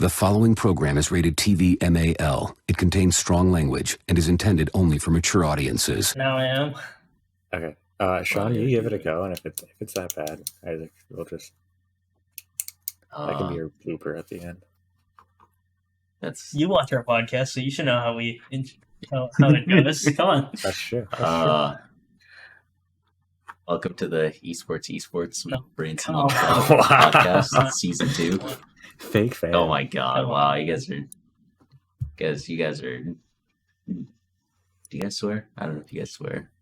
The following program is rated TV MAL. It contains strong language and is intended only for mature audiences. Now I am. Okay. Sean, you give it a go, and if it's that bad, Isaac, we'll just that can be your blooper at the end. You watch our podcast, so you should know how it goes. Come on. That's true. Welcome to the Esports Brain come Podcast, Season 2. Fake fan. Oh my god! Wow, you guys are. Do you guys swear? I don't know if you guys swear.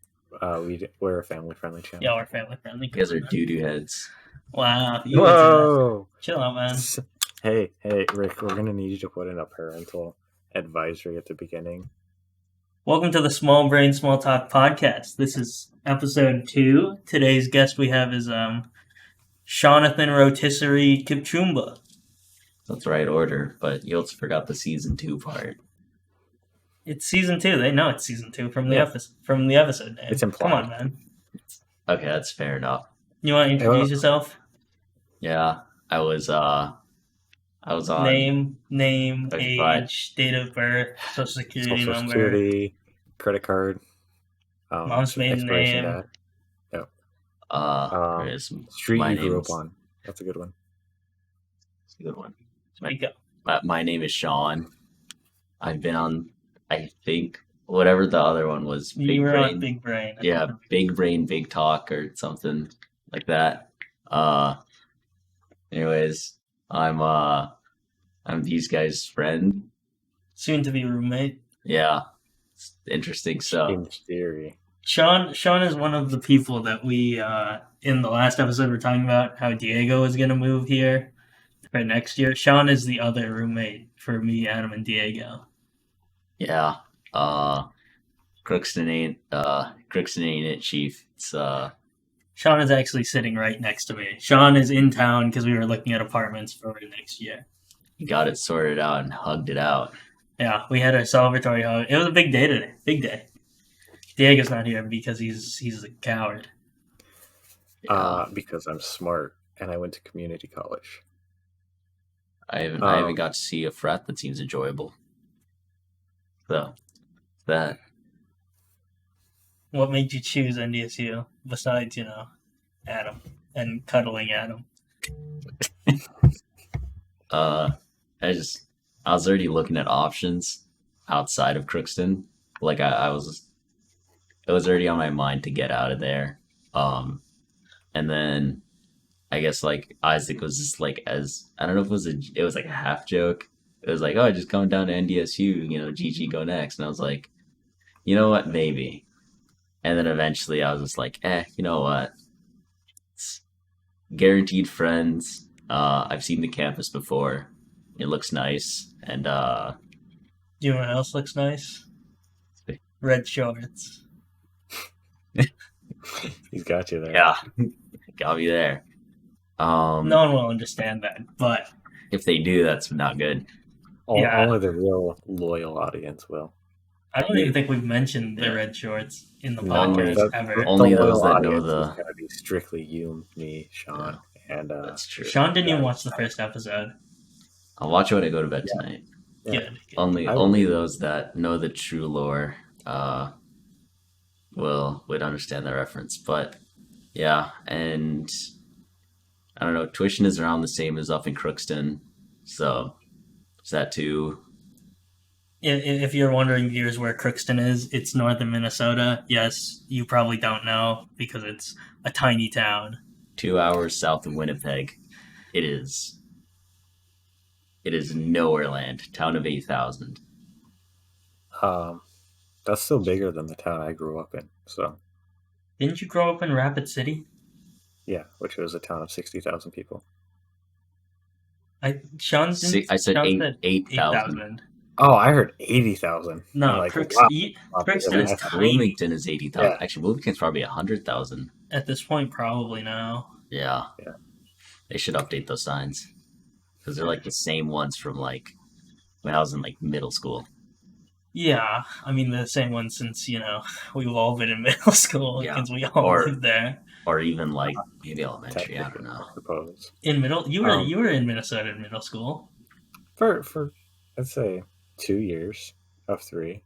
We're a family-friendly channel. Yeah, we're family-friendly. You guys are doo-doo heads. Wow. Whoa! Chill out, man. Hey, Rick, we're gonna need you to put in a parental advisory at the beginning. Welcome to the Small Brain Small Talk podcast. This is episode 2. Today's guest we have is Jonathan Rotisserie Kipchumba. That's the right order, but you also forgot the Season 2 part. It's season 2. They know it's season 2 from the episode name. It's implied. Come on, man. Okay, that's fair enough. You want to introduce yourself? Yeah, I was on Name, Okay, age, date of birth, social security Social number, Security, credit card, mom's maiden expiration name. date. Yep. Here's Street my you grew name's- up on. That's a good one. It's a good one. There you go. My name is Sean. I've been on, I think, whatever the other one was. Big You were Brain. on Big Brain. Yeah, Big Brain, Big Talk, or something like that. Anyways, I'm these guys' friend. Soon to be roommate. Yeah, it's interesting. So In theory. Sean is one of the people that we in the last episode were talking about how Diego is gonna move here for next year. Sean is the other roommate for me, Adam, and Diego. yeah, Crookston ain't it, Chief. It's Sean is actually sitting right next to me. Sean is in town because we were looking at apartments for next year. he got it sorted out and hugged it out. Yeah, we had a celebratory hug. It was a big day today. Big day. Diego's not here because he's a coward. Because I'm smart and I went to community college. I haven't got to see a frat that seems enjoyable. So that. What made you choose NDSU besides, Adam and cuddling Adam? I was already looking at options outside of Crookston. Like it was already on my mind to get out of there. And then I guess like Isaac was just like, as I don't know if it was like a half joke. It was like, oh, just coming down to NDSU, GG go next. And I was like, you know what, maybe. And then eventually I was just like, you know what? It's guaranteed friends. I've seen the campus before. It looks nice. And You know what else looks nice? Red shorts. He's got you there. yeah, got me there. No one will understand that, but If they do, that's not good. Only the real loyal audience will. I don't even think we've mentioned the red shorts in the No, podcast ever. Only the those loyal that know audience the- is gonna be strictly you, me, Sean, and That's true. Sean didn't even watch the first episode. I'll watch it when I go to bed tonight. Yeah. Good. Only those that know the true lore would understand the reference. But yeah, and I don't know, tuition is around the same as up in Crookston, so is that too? If you're wondering, viewers, where Crookston is, it's northern Minnesota. Yes, you probably don't know because it's a tiny town. 2 hours south of Winnipeg. It is nowhere land. Town of 8,000. That's still bigger than the town I grew up in. So Didn't you grow up in Rapid City? yeah, which was a town of 60,000 people. Sean I said 8,000. 8,000. Oh, I heard 80,000. No, I'm like, Crookston, wow. Crookston is That's tiny. Bloomington is 80,000. Yeah. Actually, Bloomington's probably 100,000. At this point, probably now. Yeah. Yeah. They should update those signs because they're like the same ones from like when I was in like middle school. Yeah, I mean the same one since we've all been in middle school Yeah. because we all Or- lived there. Or even like maybe elementary. I don't know. I suppose. In middle, you were Um, you were in Minnesota in middle school. For I'd say 2 years of 3.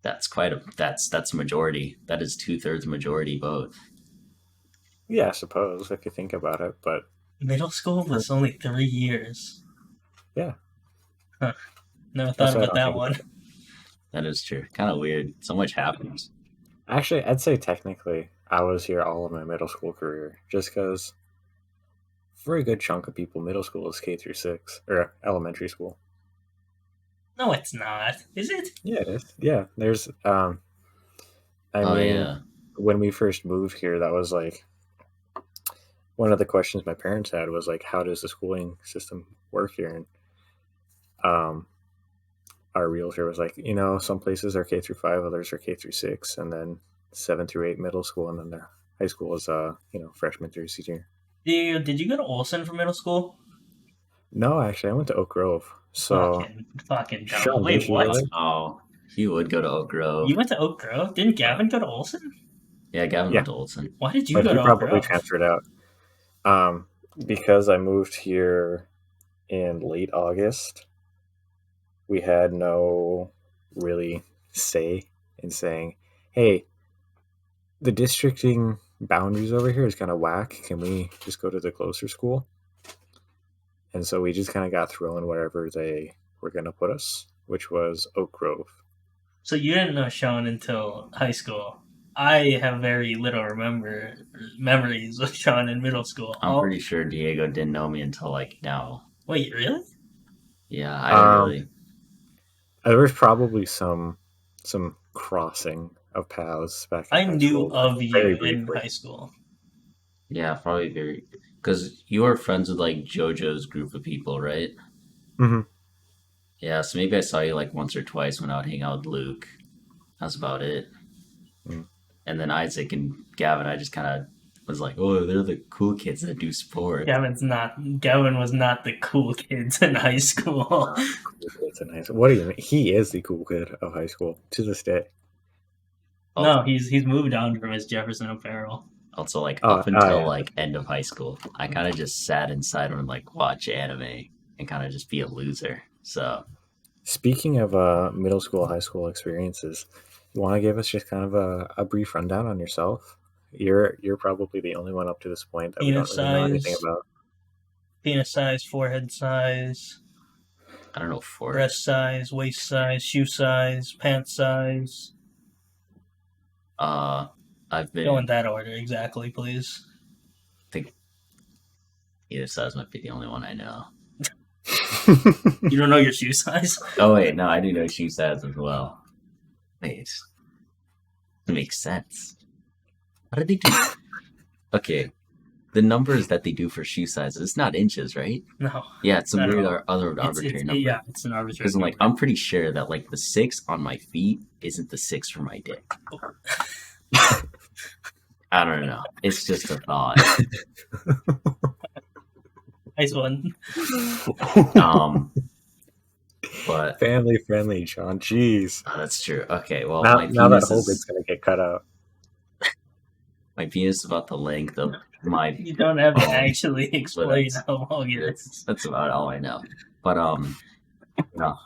That's quite a that's a majority. That is 2/3 majority vote. Yeah, I suppose if you think about it, but Middle school was only 3 years. yeah, Huh. Never that's thought why I about don't that think one. about it. That is true. Kind of weird. So much happens. Actually, I'd say technically I was here all of my middle school career, just because for a good chunk of people, middle school is K through 6 or elementary school. No, it's not. Is it? Yeah, it is. Yeah, there's I Oh mean, yeah. when we first moved here, that was like one of the questions my parents had was like, how does the schooling system work here? And um, our realtor was like, some places are K through 5, others are K through 6, and then 7 through 8 middle school, and then the high school is freshman through senior. Did you go to Olson for middle school? No, actually, I went to Oak Grove. So, Fucking dumb. Sean, Wait, did you go what? there? Oh, he would go to Oak Grove. You went to Oak Grove? Didn't Gavin go to Olson? Yeah, Gavin Yeah, went to Olson. Why did you but go he to Oak probably Grove? transferred out. Because I moved here in late August, we had no really say in saying, hey, the districting boundaries over here is kind of whack. Can we just go to the closer school? And so we just kind of got thrown wherever they were going to put us, which was Oak Grove. So you didn't know Sean until high school. I have very little memories of Sean in middle school. I'm pretty sure Diego didn't know me until like now. Wait, really? Yeah, I didn't really. There was probably some crossing of paths back in I high knew school, of you very in briefly. high school. Yeah, probably very. Because you were friends with like JoJo's group of people, right? Mm-hmm. Yeah, so maybe I saw you like once or twice when I would hang out with Luke. That's about it. Mm. And then Isaac and Gavin, I just kind of was like, oh, they're the cool kids that do sport. Gavin was not the cool kids in high school. Cool kids in high school. What do you mean? He is the cool kid of high school to this day. No, he's moved on from his Jefferson apparel. Also, like up until yeah. like end of high school, I kind of just sat inside and like watch anime and kind of just be a loser. So, speaking of middle school, high school experiences, you want to give us just kind of a brief rundown on yourself? You're probably the only one up to this point that we don't really know anything about. Penis size, forehead size. I don't know, breast size, waist size, shoe size, pants size. I've been go in that order exactly, please. I think either size might be the only one I know. You don't know your shoe size? Oh wait, no, I do know shoe size as well. Wait, that makes sense. How did they do? Okay, the numbers that they do for shoe sizes, it's not inches, right? No. Yeah, it's some weird other arbitrary number. Yeah, it's an arbitrary. Because I'm pretty sure that like the 6 on my feet isn't the 6 for my dick. I don't know. It's just a thought. Nice one. But family friendly, John. Jeez. Oh, that's true. Okay, well, now that whole bit's gonna get cut out. My penis is about the length of my. You don't have to actually explain how long it is. That's about all I know. But no.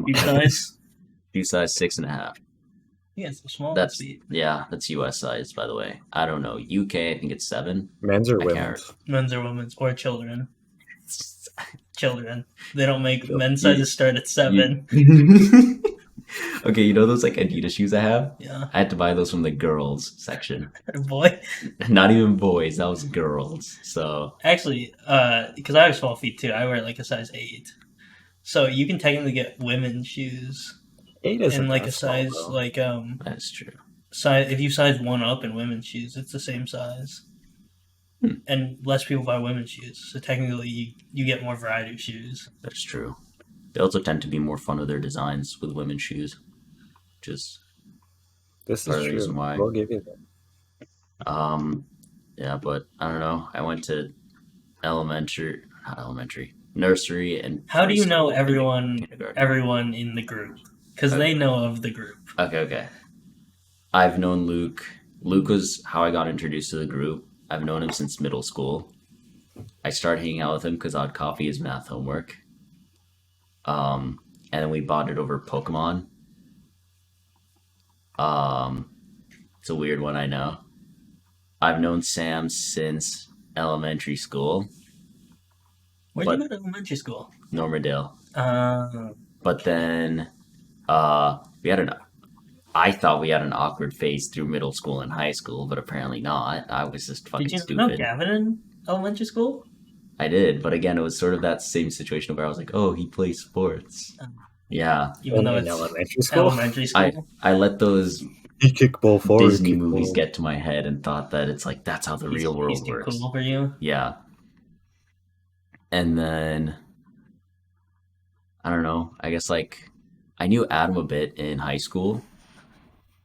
Shoe size? Shoe size 6.5. Yeah, it's small. That's US size, by the way. I don't know. UK, I think it's 7. Men's or women's? Men's or women's or children. Children. They don't make men's sizes start at 7. Okay, you know those like Adidas shoes I have? Yeah. I had to buy those from the girls section. Boy. Not even boys. That was girls. So actually, because I have small feet too, I wear like a size 8. So you can technically get women's shoes. 8 is in like a size though. like That's true. Size if you size 1 up in women's shoes, it's the same size. And less people buy women's shoes, so technically you get more variety of shoes. That's true. They also tend to be more fun with their designs with women's shoes. Just this is true. Reason why. We'll give you that. Yeah, but I don't know. I went to nursery, and how do you know everyone in the group? Because they know of the group. Okay. I've known Luke. Luke was how I got introduced to the group. I've known him since middle school. I started hanging out with him because I'd copy his math homework. And then we bonded over Pokemon. Um, it's a weird one, I know. I've known Sam since elementary school, Where'd you but go to elementary school? Normandale. Uh, But then we had an I thought we had an awkward phase through middle school and high school, but apparently not. I was just fucking did you know stupid. Gavin in elementary school? I did, but again, it was sort of that same situation where I was like, "Oh, he plays sports." Yeah, Even though In it's elementary school? elementary school? I let those You kickball forward. Disney kickball. movies get to my head and thought that it's like that's how the real He's world too works. cool for you. Yeah, and then I don't know. I guess like I knew Adam a bit in high school.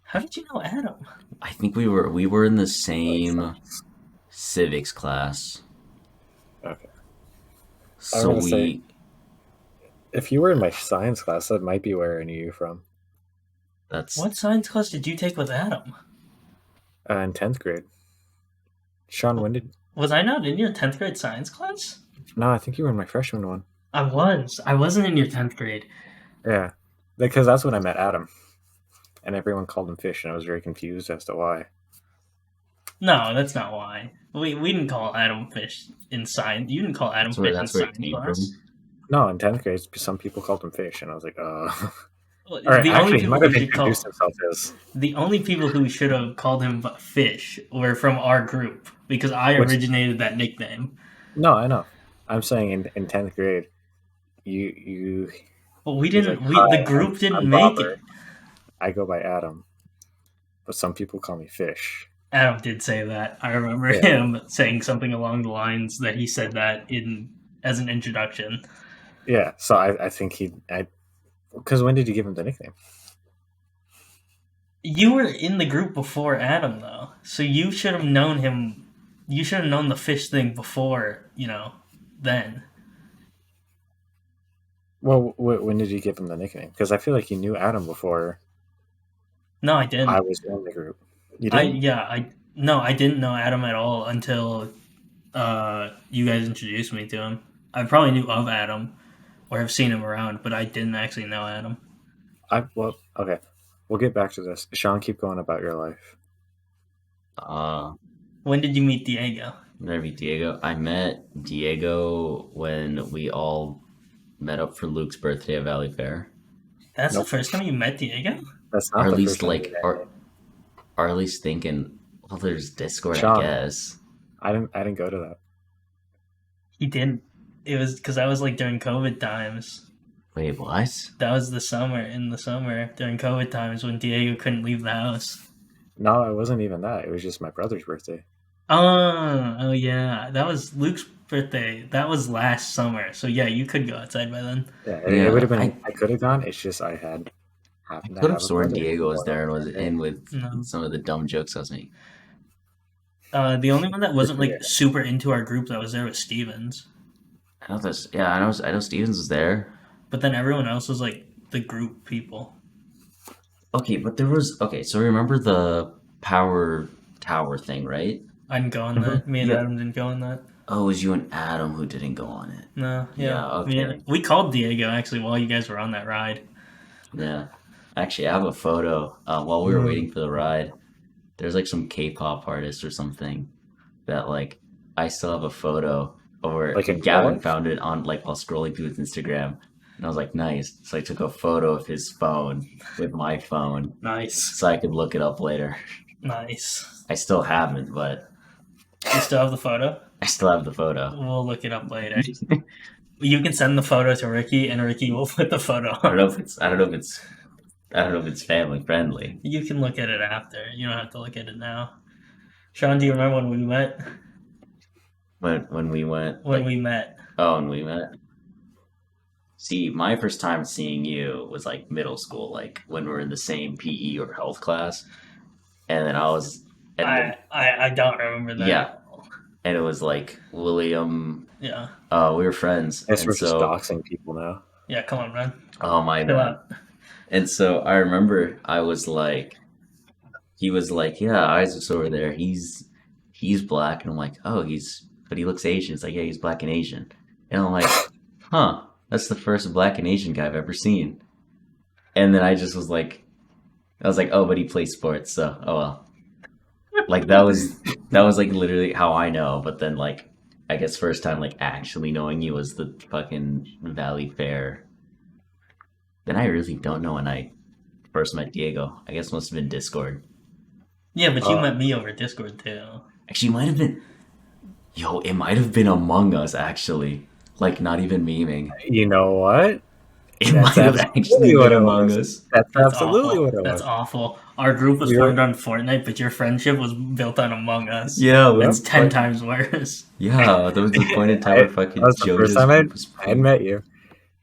How did you know Adam? I think we were in the same civics class. Okay. So gonna say- If you were in my science class, that might be where I knew you from. that's What science class did you take with Adam? In 10th grade. Sean, when did... Was I not in your 10th grade science class? No, I think you were in my freshman one. I was. I wasn't in your 10th grade. Yeah. Because that's when I met Adam. And everyone called him Fish, and I was very confused as to why. No, that's not why. We didn't call Adam Fish in science. You didn't call Adam that's where Fish in that's where it science came class. from. No, in 10th grade, some people called him Fish, and I was like, Well, All right, the only actually, he people might who have should call, introduced himself as... the only people who should have called him Fish were from our group because I Which- originated that nickname. No, I know. I'm saying in 10th grade, you But we He's didn't. like, We "Hi, the group didn't I'm make Robert." it. I go by Adam, but some people call me Fish. Adam did say that. I remember Yeah. him saying something along the lines that he said that as an introduction. Yeah, so I think because when did you give him the nickname? You were in the group before Adam, though, so you should have known him. You should have known the fish thing before, then. Well, when did you give him the nickname? Because I feel like you knew Adam before No, I didn't. I was in the group. You didn't? I didn't know Adam at all until you guys introduced me to him. I probably knew of Adam or have seen him around, but I didn't actually know Adam. Well, okay. We'll get back to this. Sean, keep going about your life. When did you meet Diego? Never meet Diego. I met Diego when we all met up for Luke's birthday at Valley Fair. That's Nope. the first time you met Diego? That's Or not at the least first time like you met or, me. or at least thinking, well, there's Discord, Sean. I guess. I didn't go to that. He didn't. It was because that was like during COVID times. Wait, what? That was in the summer during COVID times when Diego couldn't leave the house. No, it wasn't even that. It was just my brother's birthday. Oh yeah, that was Luke's birthday. That was last summer. So yeah, you could go outside by then. Yeah, Yeah, it would have been. I- I could have gone. It's just I happened I to could have a sworn brother Diego was born there and on was that day. in with No. some of the dumb jokes I was making. The only one that wasn't Yeah. like super into our group that was there was Stevens. I know Stevens was there. But then everyone else was like the group people. Okay, but so remember the power tower thing, right? I didn't go on that. Me and Yeah. Adam didn't go on that. Oh, it was you and Adam who didn't go on it. No, Yeah, Me okay. and- we called Diego actually while you guys were on that ride. Yeah. Actually, I have a photo while we were Mm. waiting for the ride. There's like some K-pop artist or something that like I still have a photo of where Like in Gavin college? found it on like while scrolling through his Instagram. And I was like, nice. So I took a photo of his phone with my phone Nice. so I could look it up later. Nice. I still haven't, but You still have the photo? I still have the photo. We'll look it up later. You can send the photo to Ricky, and Ricky will put the photo I don't on. know if it's family friendly. You can look at it after. You don't have to look at it now. Sean, do you remember when we met? When we went When we met. when we met. See, my first time seeing you was like middle school, like when we were in the same PE or health class. And then I don't remember that. Yeah. And it was like William. Yeah. We were friends. Guess and we're just so, doxing people now. Yeah, come on, man. oh my Chill god. out. And so I remember I was like, he was like, yeah, Isaac's over there. He's black. And I'm like, oh, but he looks Asian. It's like, yeah, he's black and Asian. And I'm like, huh. that's the first black and Asian guy I've ever seen. And then I just was like, oh, but he plays sports, so oh well. Like that was like literally how I know. But then like, I guess first time like actually knowing you was the fucking Valley Fair. Then I really don't know when I first met Diego. I guess must have been Discord. Yeah, but you met me over Discord too. Actually, it might have been. Yo, it might have been Among Us, actually. Like, not even memeing. You know what? It might have actually been Among Us. That's That's absolutely awful. what it That's was. awful. Our group was formed on Fortnite, but your friendship was built on Among Us. Yeah, That's 10 times worse. Yeah, that was the point in time where fucking That was the first time group was I'd met you.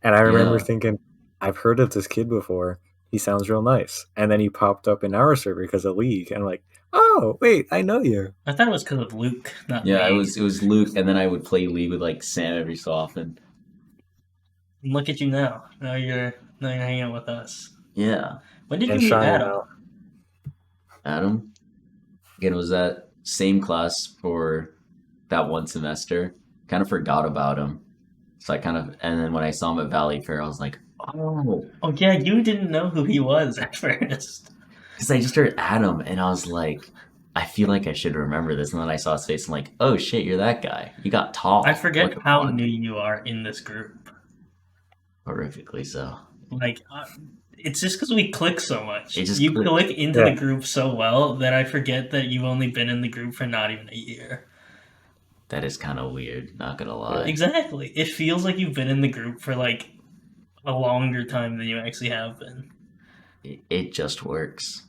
And I remember Yeah. thinking, I've heard of this kid before. He sounds real nice. And then he popped up in our server because of League. And I'm like, oh, wait, I know you. I thought it was because of Luke, not Yeah, me. it was Luke, and then I would play League with like Sam every so often. Look at you now. Now you're hanging out with us. Yeah. When did you And meet Sean, Adam? now. Adam? Again, it was that same class for that one semester. Kind of forgot about him. So I kind of, and then when I saw him at Valley Fair, I was like, oh. Oh yeah, you didn't know who he was at first. Because I just heard Adam, and I was like, I feel like I should remember this. And then I saw his face, and I'm like, oh shit, you're that guy. You got tall. I forget What the how fuck? new you are in this group. Horrifically so. Like, it's just because we click so much. It just You click. click into Yeah. the group so well that I forget that you've only been in the group for not even a year. That is kind of weird, not gonna lie. Exactly. It feels like you've been in the group for like a longer time than you actually have been. It just works.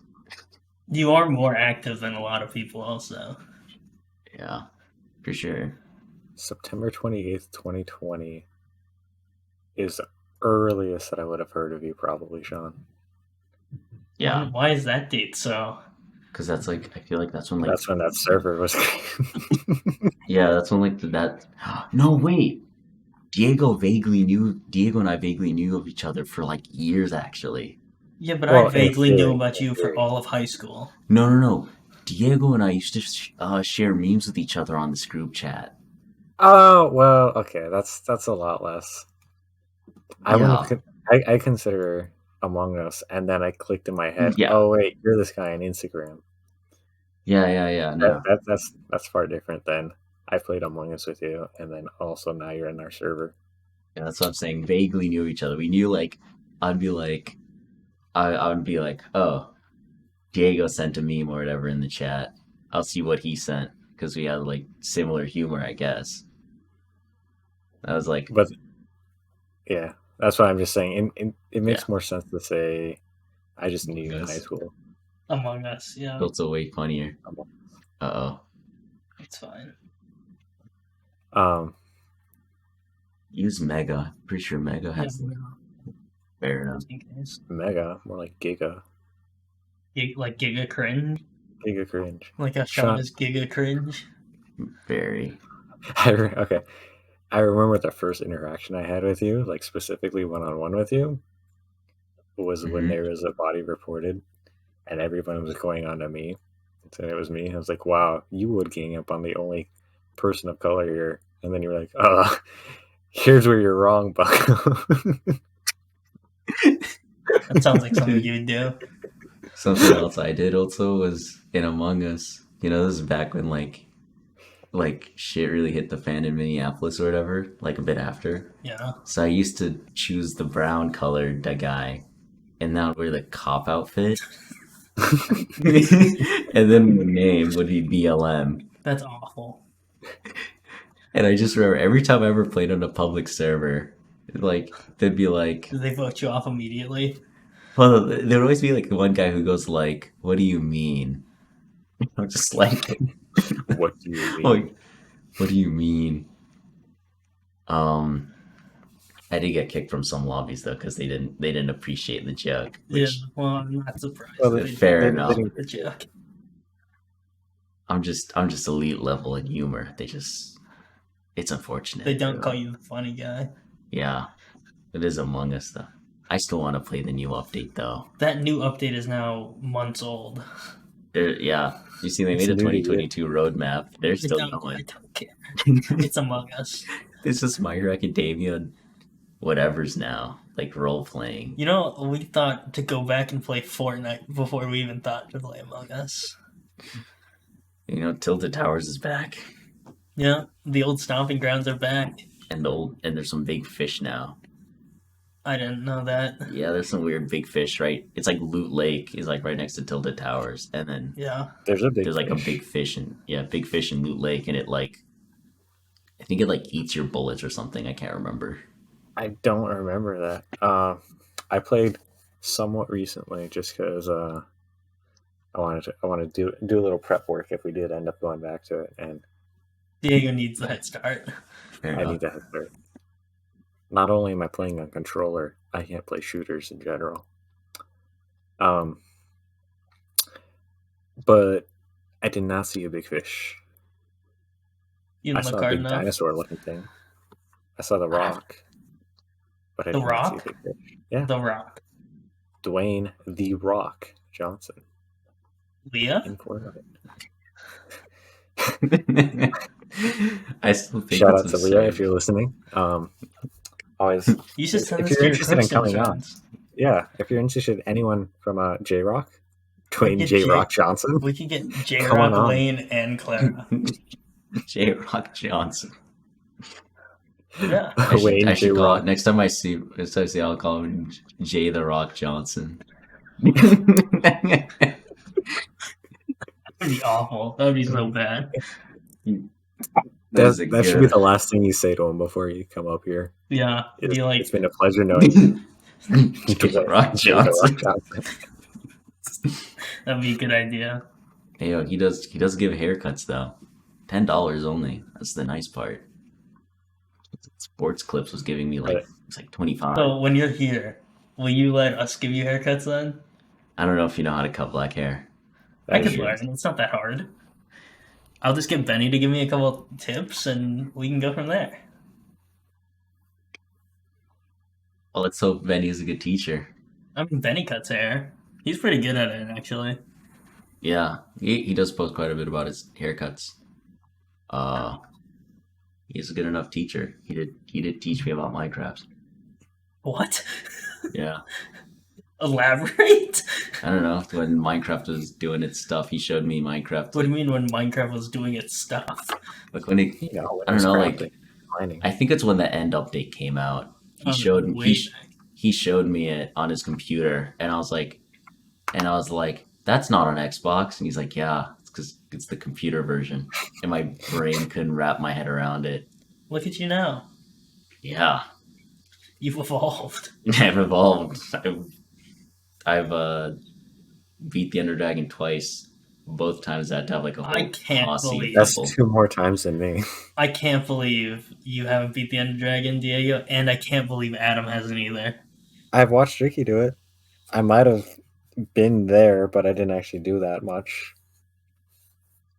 You are more active than a lot of people, also. Yeah, for sure. September 28th, 2020 is the earliest that I would have heard of you, probably, Sean. Yeah, Why is that date so? because that's like, I feel like that's when like, That's when that server was. yeah, that's when like that. No, wait. Diego and I vaguely knew of each other for like years, actually. Yeah, but Well, I vaguely in knew theory, about you in for theory. all of high school. No. Diego and I used to share memes with each other on this group chat. Oh, well, okay. That's a lot less. I Yeah. wouldn't. I consider Among Us, and then I clicked in my head. Yeah. Oh wait, you're this guy on Instagram. Yeah. No. That's far different than I played Among Us with you, and then also now you're in our server. Yeah, that's what I'm saying. Vaguely knew each other. We knew like, I would be like, oh, Diego sent a meme or whatever in the chat. I'll see what he sent because we had like similar humor, I guess. I was like, But yeah, that's what I'm just saying. It makes more sense to say I just knew you in high school. Among Us, yeah. it's way funnier. Uh-oh. It's fine. Use Mega. Pretty sure Mega has fair enough. Mega, more like Giga. Like Giga Cringe? Giga cringe. Like how Sean is Giga Cringe? Very. Okay. I remember the first interaction I had with you, like specifically one-on-one with you, was when there was a body reported and everyone was going on to me. And it was me. I was like, wow, you would gang up on the only person of color here. And then you were like, oh, here's where you're wrong, Bucko. That sounds like something you would do. Something else I did also was in Among Us. You know, this is back when like shit really hit the fan in Minneapolis or whatever, like a bit after. Yeah. So I used to choose the brown colored guy, and that would wear the cop outfit. And then the name would be BLM. That's awful. And I just remember every time I ever played on a public server, like they'd be like, Did they vote you off immediately? well, there'd always be like one guy who goes like, "What do you mean?" I'm just like, What do you mean? like, what do you mean? I did get kicked from some lobbies though because they didn't appreciate the joke. Yeah. Which Well, I'm not surprised. Well, They fair didn't enough. like the joke. I'm just elite level in humor. It's unfortunate. They don't call you the funny guy. Yeah, it is Among Us though. I still want to play the new update though. That new update is now months old. Yeah, you see, they It's made a new to you. 2022 roadmap. They're still I going. don't care. It's Among Us. This is My Hero Academia whatever's now, like role playing. You know, we thought to go back and play Fortnite before we even thought to play Among Us. You know, Tilted Towers is back, Yeah, the old stomping grounds are back. and there's some big fish now. I didn't know that. Yeah, there's some weird big fish, right? It's like Loot Lake is like right next to Tilted Towers, and then Yeah. There's a big there's like a fish. big fish big fish in Loot Lake, and I think it like eats your bullets or something. I can't remember. I don't remember that. I played somewhat recently just because I wanted to do a little prep work if we did end up going back to it, and Diego needs the head start. Fair I enough. need to have start. Not only am I playing on controller, I can't play shooters in general. But I did not see a big fish. You I didn't saw look a hard big enough. dinosaur-looking thing. I saw the Rock, but I The did not see Rock? a big fish. Yeah, The Rock. Dwayne the Rock Johnson Leah? in Fortnite. I still think Shout it's out to Leah if absurd. you're listening. Always, You should send if this you're to your interested in Crookston coming on, friends. yeah, if you're interested, anyone from J Rock, We Dwayne get J Rock Johnson, We could get J Come Rock, on. Wayne, and Clara. J Rock Johnson. Yeah. I Wayne I J should call Rock. it next time I see I'll call him J the Rock Johnson. That would be awful. That would be so bad. That is a That should be good. the last thing you say to him before you come up here. Yeah. Be like, It's been a pleasure knowing you. J the Rock J the Johnson. Rock Johnson. that'd be a good idea. Hey, yo, he does give haircuts though. $10 only. That's the nice part. Sports Clips was giving me it's like 25. So when you're here, will you let us give you haircuts then? I don't know if you know how to cut black hair. I That could is- learn. It's not that hard. I'll just get Benny to give me a couple tips and we can go from there. Well, let's hope Benny's a good teacher. I mean, Benny cuts hair. He's pretty good at it, actually. Yeah, he does post quite a bit about his haircuts. He's a good enough teacher. He did teach me about Minecraft. What? Yeah. Elaborate? I don't know, when Minecraft was doing its stuff, he showed me Minecraft. What do you mean when Minecraft was doing its stuff? Like when it, You know, I don't know, like crafting, mining. I think it's when the end update came out. He Oh, showed way he showed me it on his computer, and I was like, that's not on Xbox, and he's like, yeah, it's because it's the computer version, and my brain couldn't wrap my head around it. Look at you now. Yeah, You've evolved. I've evolved. I've beat the Ender Dragon twice. Both times I had to have like a I whole can't posse of believe- That's people. 2 more times than me. I can't believe you haven't beat the Ender Dragon, Diego, and I can't believe Adam hasn't either. I've watched Ricky do it. I might have been there, but I didn't actually do that much.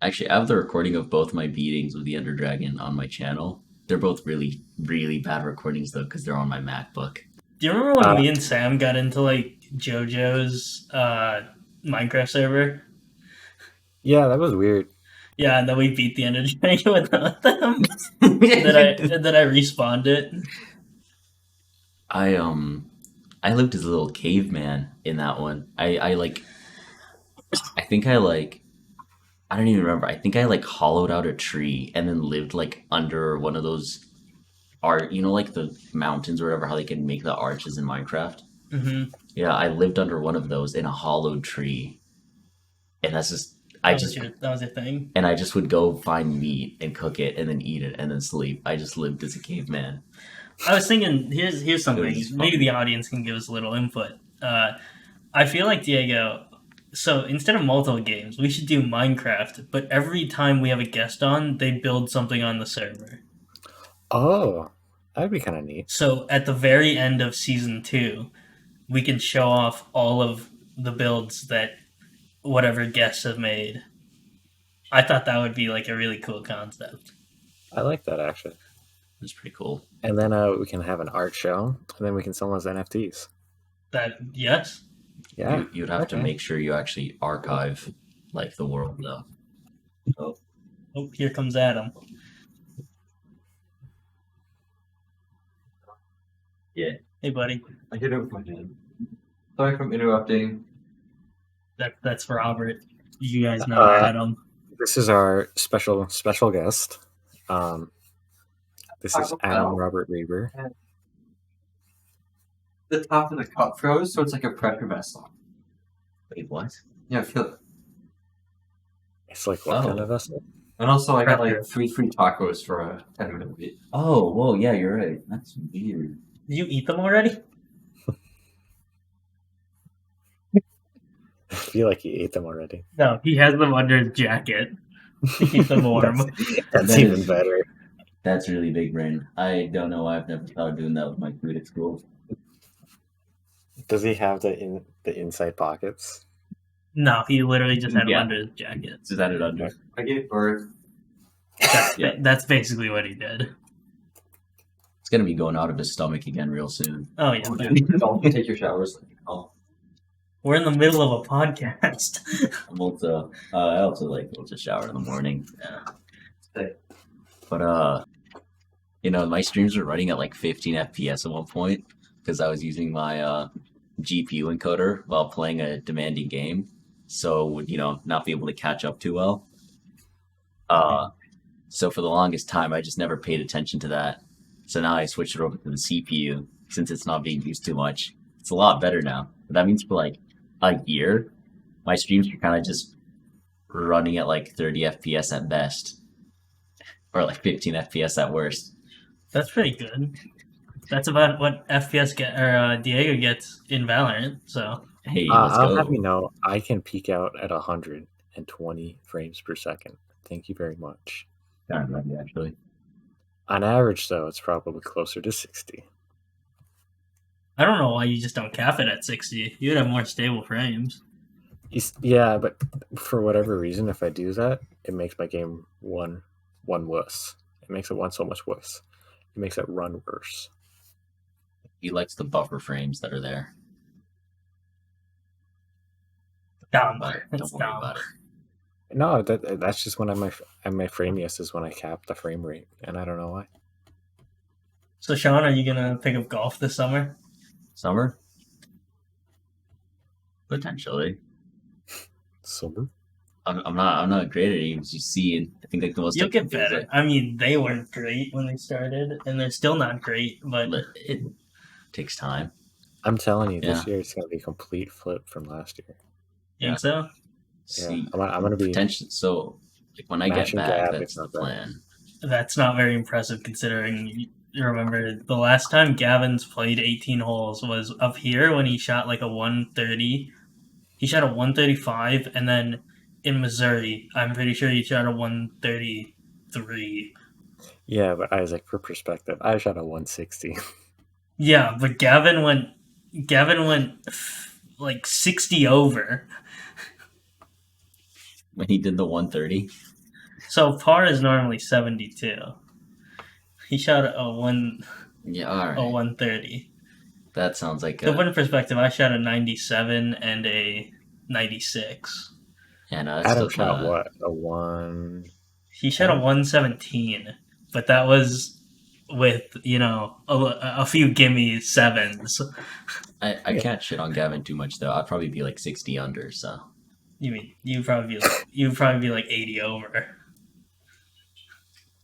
Actually, I have the recording of both my beatings with the Ender Dragon on my channel. They're both really, really bad recordings though, because they're on my MacBook. Do you remember when me and Sam got into like JoJo's Minecraft server? Yeah, that was weird. Yeah, and then we beat the Ender Dragon with them. Then I respawned it. I lived as a little caveman in that one. I don't even remember. I think I like hollowed out a tree and then lived like under one of those like the mountains or whatever, how they can make the arches in Minecraft. Mm-hmm. Yeah, I lived under one of those in a hollowed tree. And that's just That was your thing. and I just would go find meat and cook it and then eat it and then sleep. I just lived as a caveman. I was thinking, here's something. It was fun. Maybe the audience can give us a little input. I feel like, Diego, so instead of multiple games, we should do Minecraft, but every time we have a guest on, they build something on the server. Oh, that'd be kind of neat. So at the very end of Season 2, we can show off all of the builds that whatever guests have made. I thought that would be like a really cool concept. I like that, actually. It's pretty cool. And then we can have an art show, and then we can sell those NFTs. Yes? Yeah. You'd have to Okay. make sure you actually archive like the world though. Oh, here comes Adam. Yeah. Hey, buddy. I hit it with my hand. Sorry for interrupting. That's Robert. You guys never had him. This is our special guest. This is Taco Adam Bell. Robert Reber. The top of the cup froze, so it's like a pressure vessel. Wait, what? Yeah, I feel it. It's like what Oh. kind of vessel? And also, I got Pressure. like 3 free tacos for a 10-minute wait. Oh, whoa, yeah, you're right. That's weird. Did you eat them already? I feel like you ate them already. No, he has them under his jacket to keep them warm. That's That even is- better. That's really big brain. I don't know why I've never thought of doing that with my food at school. Does he have the inside pockets? No, he literally just had them Yeah. under his jacket. Is that it under? I gave birth. Yeah. That's basically what he did. It's gonna be going out of his stomach again real soon. Oh, yeah. Don't take your showers. Oh. We're in the middle of a podcast. I'm also, I also like to shower in the morning. Yeah. Sick. But my streams were running at like 15 FPS at one point because I was using my GPU encoder while playing a demanding game, so would not be able to catch up too well. So for the longest time, I just never paid attention to that. So now I switched it over to the CPU since it's not being used too much. It's a lot better now. But that means for like a year, my streams were kind of just running at like 30 FPS at best, or like 15 FPS at worst. That's pretty good. That's about what Diego gets in Valorant. So Hey, let's I'll go. have you know, I can peak out at 120 frames per second. Thank you very much. Kind of ready, actually. On average, though, it's probably closer to 60. I don't know why you just don't cap it at 60. You'd have more stable frames. Yeah, but for whatever reason, if I do that, it makes my game one worse. It makes it one so much worse. It makes it run worse. He likes the buffer frames that are there, Dumb. but It's don't worry dumb. about it. No, that's just when I'm my framiest is when I cap the frame rate, and I don't know why. So Sean, are you gonna pick up golf this summer? Summer? Potentially. Summer? I'm not great at it. As you see, and I think like the most You'll get difficult thing is, better. I mean, they weren't great when they started, and they're still not great. But like, it takes time. I'm telling you, this Yeah. year it's gonna be a complete flip from last year. think so. See, I'm gonna be potential. So, like when I get matching back, gap, that's it's the not bad. plan. That's not very impressive considering. You remember the last time Gavin's played 18 holes was up here when he shot like a 130. He shot a 135, and then in Missouri, I'm pretty sure he shot a 133. Yeah, but Isaac, for perspective, I shot a 160. Yeah, but Gavin went like 60 over. When he did the 130, So par is normally 72. He shot a yeah, all right. 130. That sounds like To a put in perspective, I shot a 97 and a 96. yeah. No, that's Adam still shot kinda, what? A 1. He shot a 117, but that was with a few gimme sevens. I can't shit on Gavin too much though. I'd probably be like 60 under. So You mean you'd probably be like 80 over?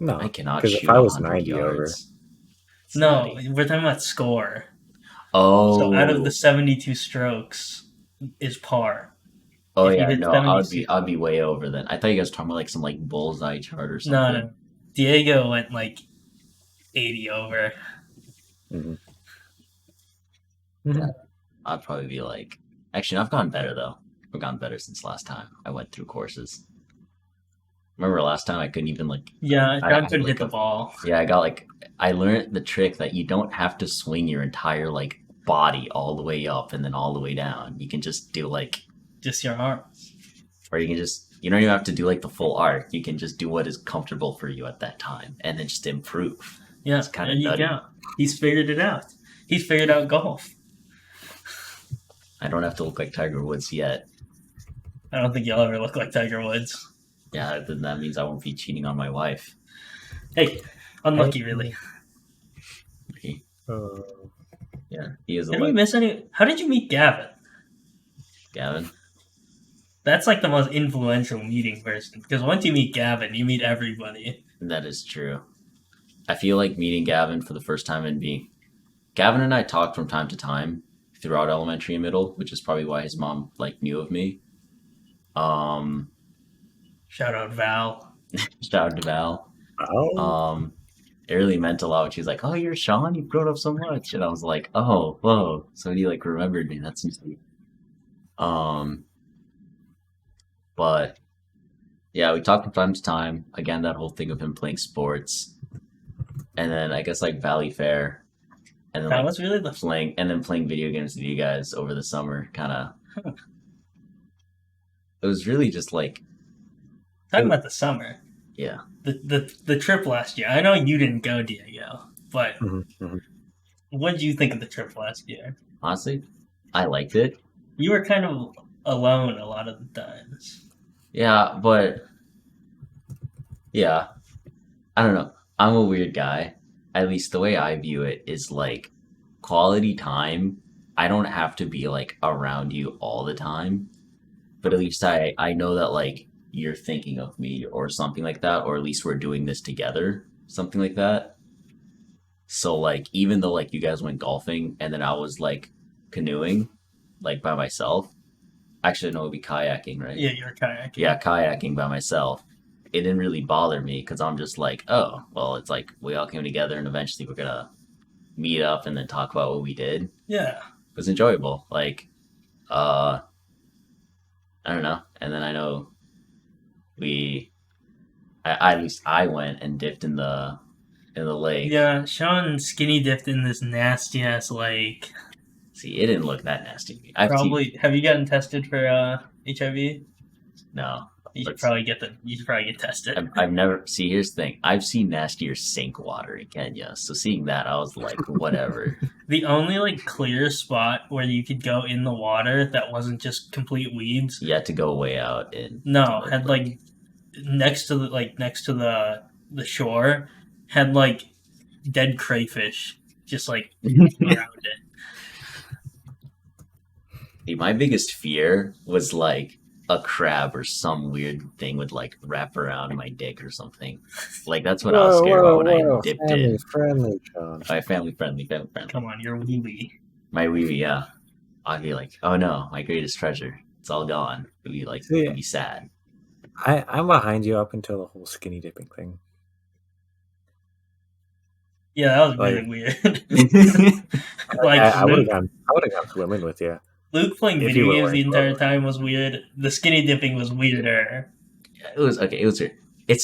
No, I cannot because shoot if I was 100 90 over, yards. It's No, nutty. we're talking about score. Oh, So out of the 72 strokes is par. oh if you yeah, hit no, 76 I'd be way over then. I thought you guys were talking about like some like bullseye chart or No, something. no. Diego went like 80 over. I'd probably be like, actually, no, I've gotten better though. I've gotten better since last time I went through courses. Remember last time I couldn't even like, Yeah, I John had, couldn't like, hit the ball. yeah, I learned the trick that you don't have to swing your entire like body all the way up and then all the way down. You can just do like, Just your arms. or you can just, you don't even have to do like the full arc. You can just do what is comfortable for you at that time and then just improve. Yeah, It's kinda there you nutty. go. He's figured it out. He's figured out golf. I don't have to look like Tiger Woods yet. I don't think you'll ever look like Tiger Woods. Yeah, then that means I won't be cheating on my wife. Hey, unlucky, really. uh, Yeah, he is a Did we legend. miss any? How did you meet Gavin? Gavin. That's like the most influential meeting person. Because once you meet Gavin, you meet everybody. That is true. I feel like meeting Gavin for the first time and being Gavin and I talked from time to time throughout elementary and middle, which is probably why his mom like knew of me. Shout out Val. Shout out to Val. Oh, It really meant a lot when she's like, "Oh, you're Sean. You've grown up so much," and I was like, "Oh, whoa!" Somebody like remembered me. That's insane. Um, but yeah, we talked from time to time. Again, that whole thing of him playing sports, and then I guess like Valley Fair, and then That like was really the playing video games with you guys over the summer. Kind of, it was really just like, talking about the summer. yeah, The trip last year. I know you didn't go, Diego, but what did you think of the trip last year? honestly, I liked it. You were kind of alone a lot of the times. Yeah, but yeah, I don't know. I'm a weird guy. At least the way I view it is like quality time. I don't have to be like around you all the time, but at least I know that like you're thinking of me or something like that, or at least we're doing this together, something like that. So like even though like you guys went golfing and then I was like canoeing, like by myself. Actually, no, it'd be kayaking, right? Yeah, you were kayaking. Yeah, kayaking by myself. It didn't really bother me because I'm just like, oh, well, it's like we all came together and eventually we're gonna meet up and then talk about what we did. It Yeah. was enjoyable. Like, I don't know. And then I know at least I went and dipped in the lake. Yeah, Sean skinny dipped in this nasty ass lake. See, it didn't look that nasty to me. I've Probably. Have you gotten tested for HIV? no. You should Let's- probably get tested. I've never see. Here's the thing. I've seen nastier sink water in Kenya, so seeing that, I was like, whatever. The only like clear spot where you could go in the water that wasn't just complete weeds. You had to go way out and No, had like next to the shore had like dead crayfish just like around it. My biggest fear was like a crab or some weird thing would like wrap around my dick or something. Like that's what I was scared about when I dipped family in. friendly, Sean. My family friendly. Come on, you're wee. My wee wee, yeah. I'd be like, oh no, my greatest treasure. It's all gone. It'd be like, See, it'd be sad. I'm behind you up until the whole skinny dipping thing. Yeah, that was Like- really weird. Like, I would Luke, have gone swimming with you. Luke playing if you video were games the wearing entire clothes. time was weird. The skinny dipping was weirder. It was okay. It was weird. It's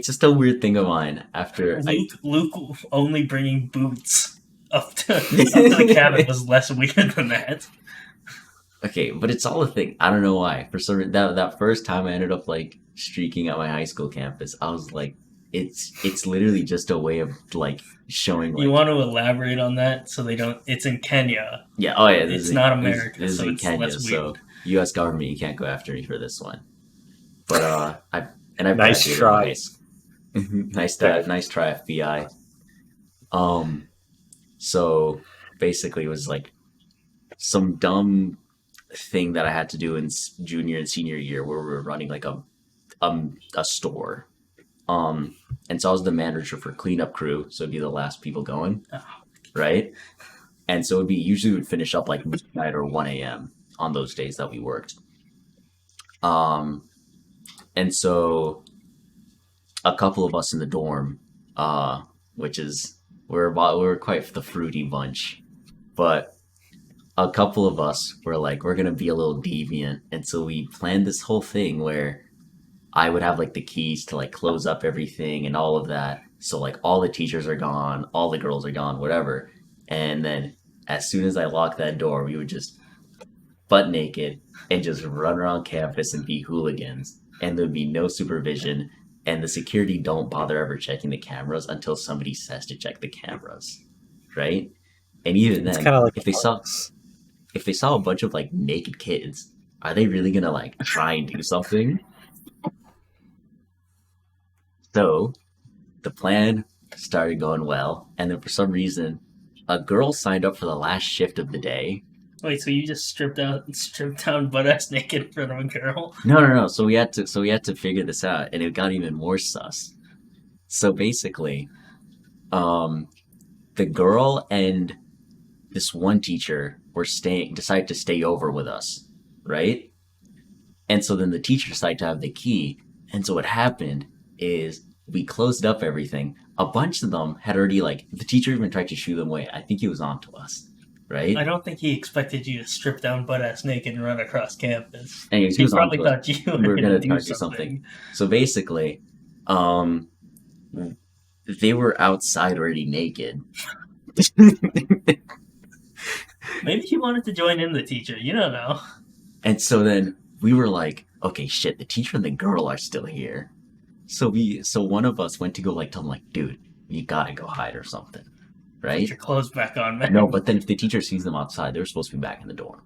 just a weird thing of mine. After Luke only bringing boots up to the cabin was less weird than that. okay, but it's all a thing. I don't know why. For some reason, that first time I ended up like streaking at my high school campus, I was like, it's literally just a way of like showing. Like, You want to elaborate on that so they don't. It's in Kenya. yeah. Oh yeah. It's not America, This is so in it's Kenya, less so weird. U.S. government, you can't go after me for this one. But I Nice graduated try. high school. nice try, FBI. So basically, it was like some dumb thing that I had to do in junior and senior year where we were running like a store. And so I was the manager for cleanup crew, so it'd be the last people going, right? And so it'd be usually we'd finish up like midnight or 1 a.m. on those days that we worked. And so a couple of us in the dorm, which is we're quite the fruity bunch, but a couple of us were like, we're gonna be a little deviant, and so we planned this whole thing where I would have like the keys to like close up everything and all of that. So like all the teachers are gone, all the girls are gone, whatever. And then as soon as I locked that door, we would just butt naked and just run around campus and be hooligans. And there'd be no supervision. And the security don't bother ever checking the cameras until somebody says to check the cameras, right? And even It's then, kind of like if they saw a bunch of like naked kids, are they really gonna like try and do something? So the plan started going well, and then for some reason, a girl signed up for the last shift of the day. Wait, so you just stripped down butt ass naked in front of a girl? No. So we had to figure this out, and it got even more sus. So basically, the girl and this one teacher decided to stay over with us, right? And so then the teacher decided to have the key. And so what happened is we closed up everything. A bunch of them had already, like, the teacher even tried to shoo them away. I think he was onto us, right? I don't think he expected you to strip down butt ass naked and run across campus. Anyways, He was probably onto us. thought you We were were going going to to do do something. something. So basically, they were outside already naked. Maybe he wanted to join in the teacher. You don't know. And so then we were like, okay, shit, the teacher and the girl are still here. So one of us went to go like tell him like, dude, you gotta go hide or something, Put right? your clothes back on, man. No, but then if the teacher sees them outside, they're supposed to be back in the dorm,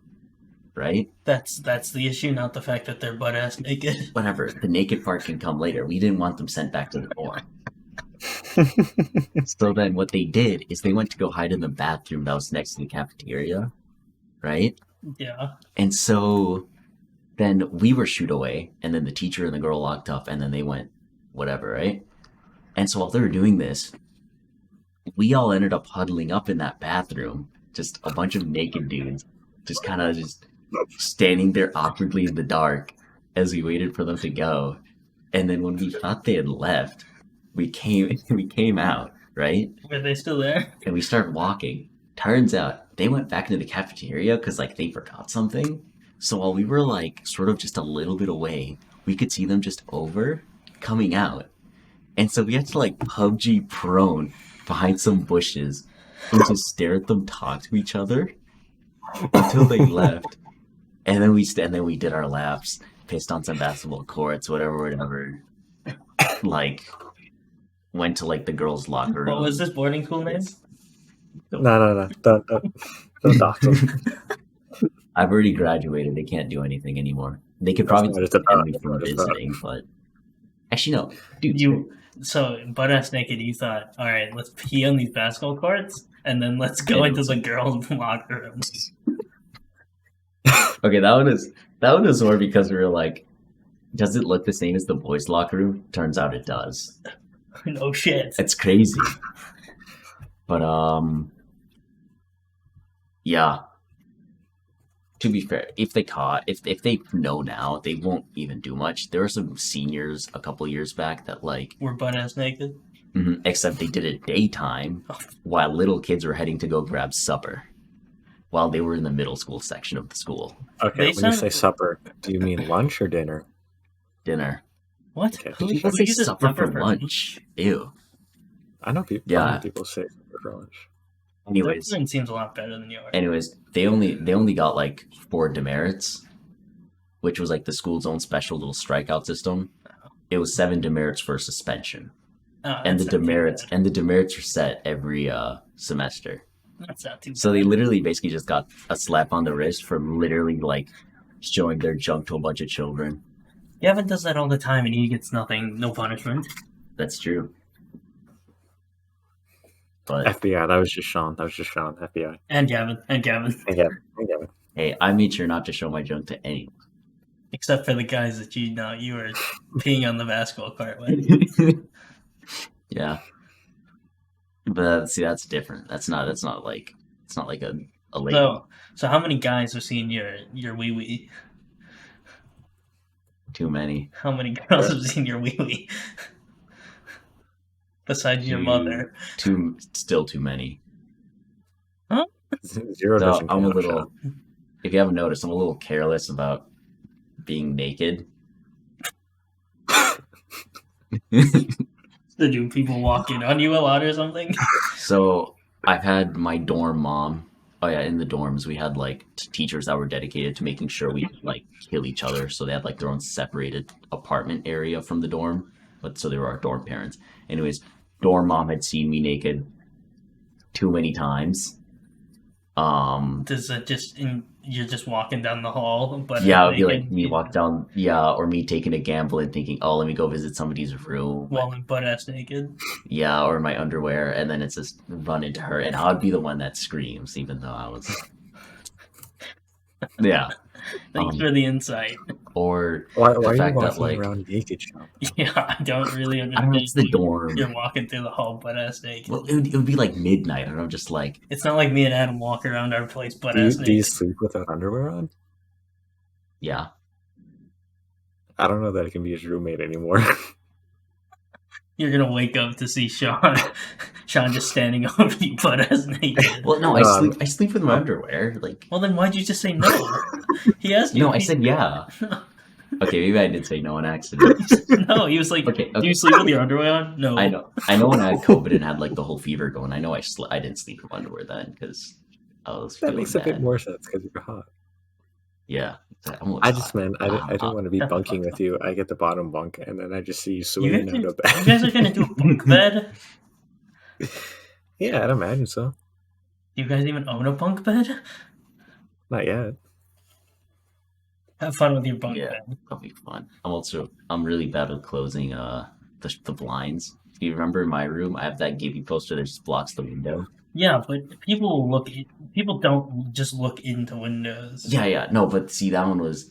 right? That's the issue, not the fact that they're butt ass naked. Whatever, the naked part can come later. We didn't want them sent back to the dorm. So then what they did is they went to go hide in the bathroom that was next to the cafeteria, right? Yeah. And so then we were shooed away, and then the teacher and the girl locked up, and then they went whatever, right? And so while they were doing this, we all ended up huddling up in that bathroom, just a bunch of naked dudes, just kind of just standing there awkwardly in the dark as we waited for them to go. And then when we thought they had left, we came out, right? Were they still there? And we started walking. Turns out they went back into the cafeteria because like they forgot something. So while we were like sort of just a little bit away, we could see them just coming out. And so we had to like PUBG prone behind some bushes and just stare at them talk to each other until they left. And then we did our laps, pissed on some basketball courts, whatever. Like went to like the girls' locker room. What was this boarding school name? No. Don't dox them. I've already graduated. They can't do anything anymore. They could probably That's suspend me not from about it. visiting, but actually no, dude. So butt ass naked, you thought, all right, let's pee on these basketball courts, and then let's go into the girls' locker room. Okay, that one is more because we were like, does it look the same as the boys' locker room? Turns out it does. No shit. It's crazy. But yeah. To be fair, if they know now, they won't even do much. There were some seniors a couple years back that like, We're butt ass naked. except they did it daytime while little kids were heading to go grab supper while they were in the middle school section of the school. Okay, They when you sound- say supper, do you mean lunch or dinner? Dinner. What? Okay. Who Let's say uses supper for lunch. Ew. I know people. Yeah. I know people say supper for lunch. Anyways, Their seems a lot better than yours. they only got like 4 demerits, which was like the school's own special little strikeout system. It was 7 demerits for suspension, and the demerits are set every semester. That's not too bad. So they literally basically just got a slap on the wrist for literally like showing their junk to a bunch of children. Gavin does that all the time, and he gets nothing, no punishment. That's true. But FBI. That was just Sean. FBI. And Gavin. And Gavin. hey, I made sure not to show my junk to anyone. Except for the guys that you were peeing on the basketball court with. Yeah. But see, that's different. It's not like a lady. So how many guys have seen your wee wee? Too many. How many girls have seen your wee wee? Besides your mother. Still too many. Zero So doesn't I'm a count, little. Sean. If you haven't noticed, I'm a little careless about being naked. Do people walk in on you a lot or something? So I've had my dorm mom. Oh yeah, in the dorms we had like teachers that were dedicated to making sure we like kill each other. So they had like their own separated apartment area from the dorm. But so they were our dorm parents. Anyways, dorm mom had seen me naked too many times. Does that just you're just walking down the hall, but Yeah, it would be like me walk down, or me taking a gamble and thinking, oh, let me go visit somebody's room. while I'm butt ass naked. Yeah, or my underwear, and then it's just run into her, and I'd be the one that screams, even though I was. Yeah. Thanks for the insight. Or Why the are you fact that walking like around naked, Sean? Yeah, I don't really I understand. don't know, it's the dorm. You're walking through the hall butt ass naked. Well, it would be like midnight, and I'm just like, It's not like me and Adam walk around our place butt Do ass you naked. sleep without underwear on? yeah. I don't know that I can be his roommate anymore. You're gonna wake up to see Sean just standing over you butt ass naked. Well, no, I sleep with my underwear. Like, Well, then why'd you just say no? He asked you. no, I said yeah. Okay, maybe I did say no on accident. No, he was like, Okay, "Do you sleep with your underwear on?" No. I know when I had COVID and had like the whole fever going. I know I didn't sleep with underwear then because I was That feeling makes a bit bad. more sense because you're hot. Yeah, I just, man, I don't want to be Shut the bunking fuck with you. I get the bottom bunk, and then I just see you You swinging out of bed. guys are gonna do a bunk bed? Yeah, I'd imagine so. Do you guys even own a bunk bed? Not yet. Have fun with your bunk Yeah. bed. That'll be fun. I'm really bad with closing the blinds. You remember in my room, I have that Gibby poster that just blocks the window. Yeah, but people don't just look into windows. Yeah, no, but see, that one was,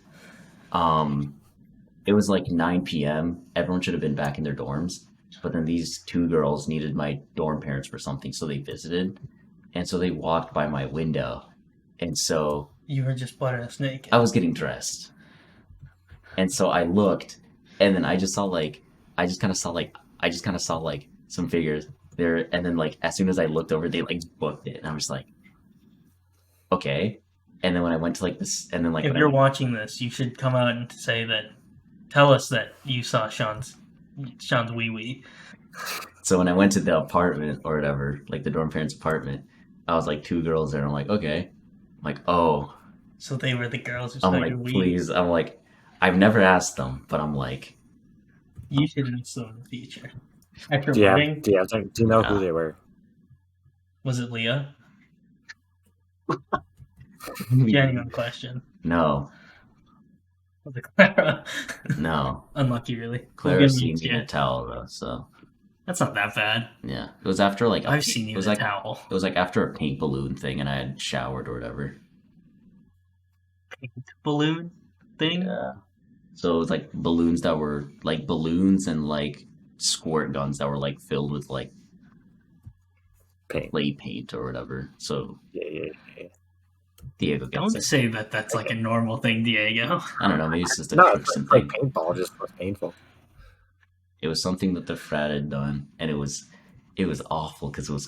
it was like 9 p.m. Everyone should have been back in their dorms, but then these two girls needed my dorm parents for something, so they visited, and so they walked by my window, and so You were just butt ass naked. I was getting dressed, and so I looked, and then I just saw like some figures there, and then like as soon as I looked over, they like booked it, and I was like, okay. And then when I went to like this, and then like If when you're watching this, you should come out and tell us that you saw Sean's wee wee. So when I went to the apartment or whatever, like the dorm parents' apartment, I was like two girls there, and I'm like, okay, I'm like, oh, So they were the girls who saw I'm your like, wee. please, I'm like, I've never asked them, but I'm like, You should ask them in the future. At your Do you wedding, know Yeah. who they were? was it Leah? Genuine question. no, Was it Clara? no, Unlucky, really. Claire We'll seen give me you in a towel though, so That's not that bad. yeah, it was after like I've seen you it was in a like towel. it was like after a pink balloon thing, and I had showered or whatever. Balloon thing? Yeah. So it was like balloons that were like balloons and like squirt guns that were like filled with like Paint. clay paint or whatever. So Yeah. Diego gets Don't it. say that that's like a normal thing, Diego. I don't know, maybe it's just a No, Christian it's like thing. paintball, just less painful. It was something that the frat had done, and it was awful because it was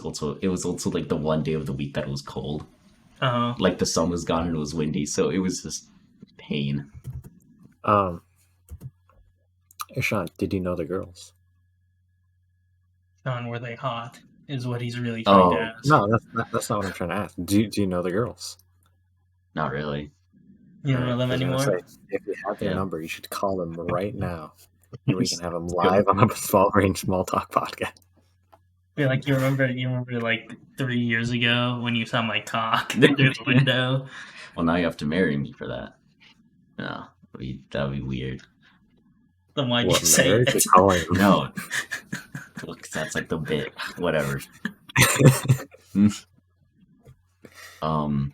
also like the one day of the week that it was cold. Like the sun was gone and it was windy, so it was just pain. Hey, Sean, did you know the girls? Sean, were they hot? Is what he's really trying to ask. No, that's not what I'm trying to ask. Do you know the girls? Not really. You don't know them I was gonna anymore? say, if you have their Yeah. number, you should call them right now. And we can have them live on a small range small talk podcast. Be like, you remember like 3 years ago when you saw my cock through the window? Well, now you have to marry me for that. No, that would be weird. Then why'd you What say marriage it? is calling them? No, look, that's like the bit. Whatever. I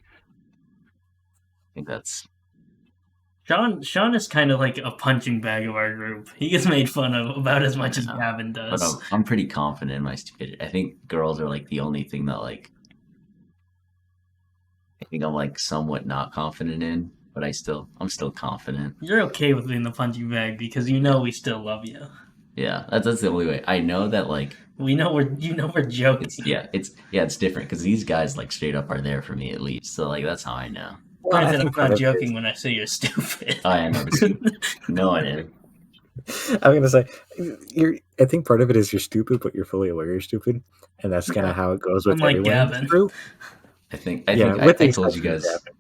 think that's Sean is kind of like a punching bag of our group. He gets made fun of about as much as Yeah. Gavin But does. I'm pretty confident in my stupidity. I think girls are like the only thing that like I think I'm like somewhat not confident in, but I'm still confident. You're okay with being the punching bag because you know we still love you. Yeah, that's the only way. I know that like We know we're joking. it's different because these guys like straight up are there for me at least. So like that's how I know. Well, I Granted, I'm think part not of it joking when I say you're stupid. I never no, I didn't. I'm gonna say I think part of it is you're stupid, but you're fully aware you're stupid, and that's kind of how it goes with Unlike everyone in Gavin. this group. I think with I the told you exception of guys. Gavin.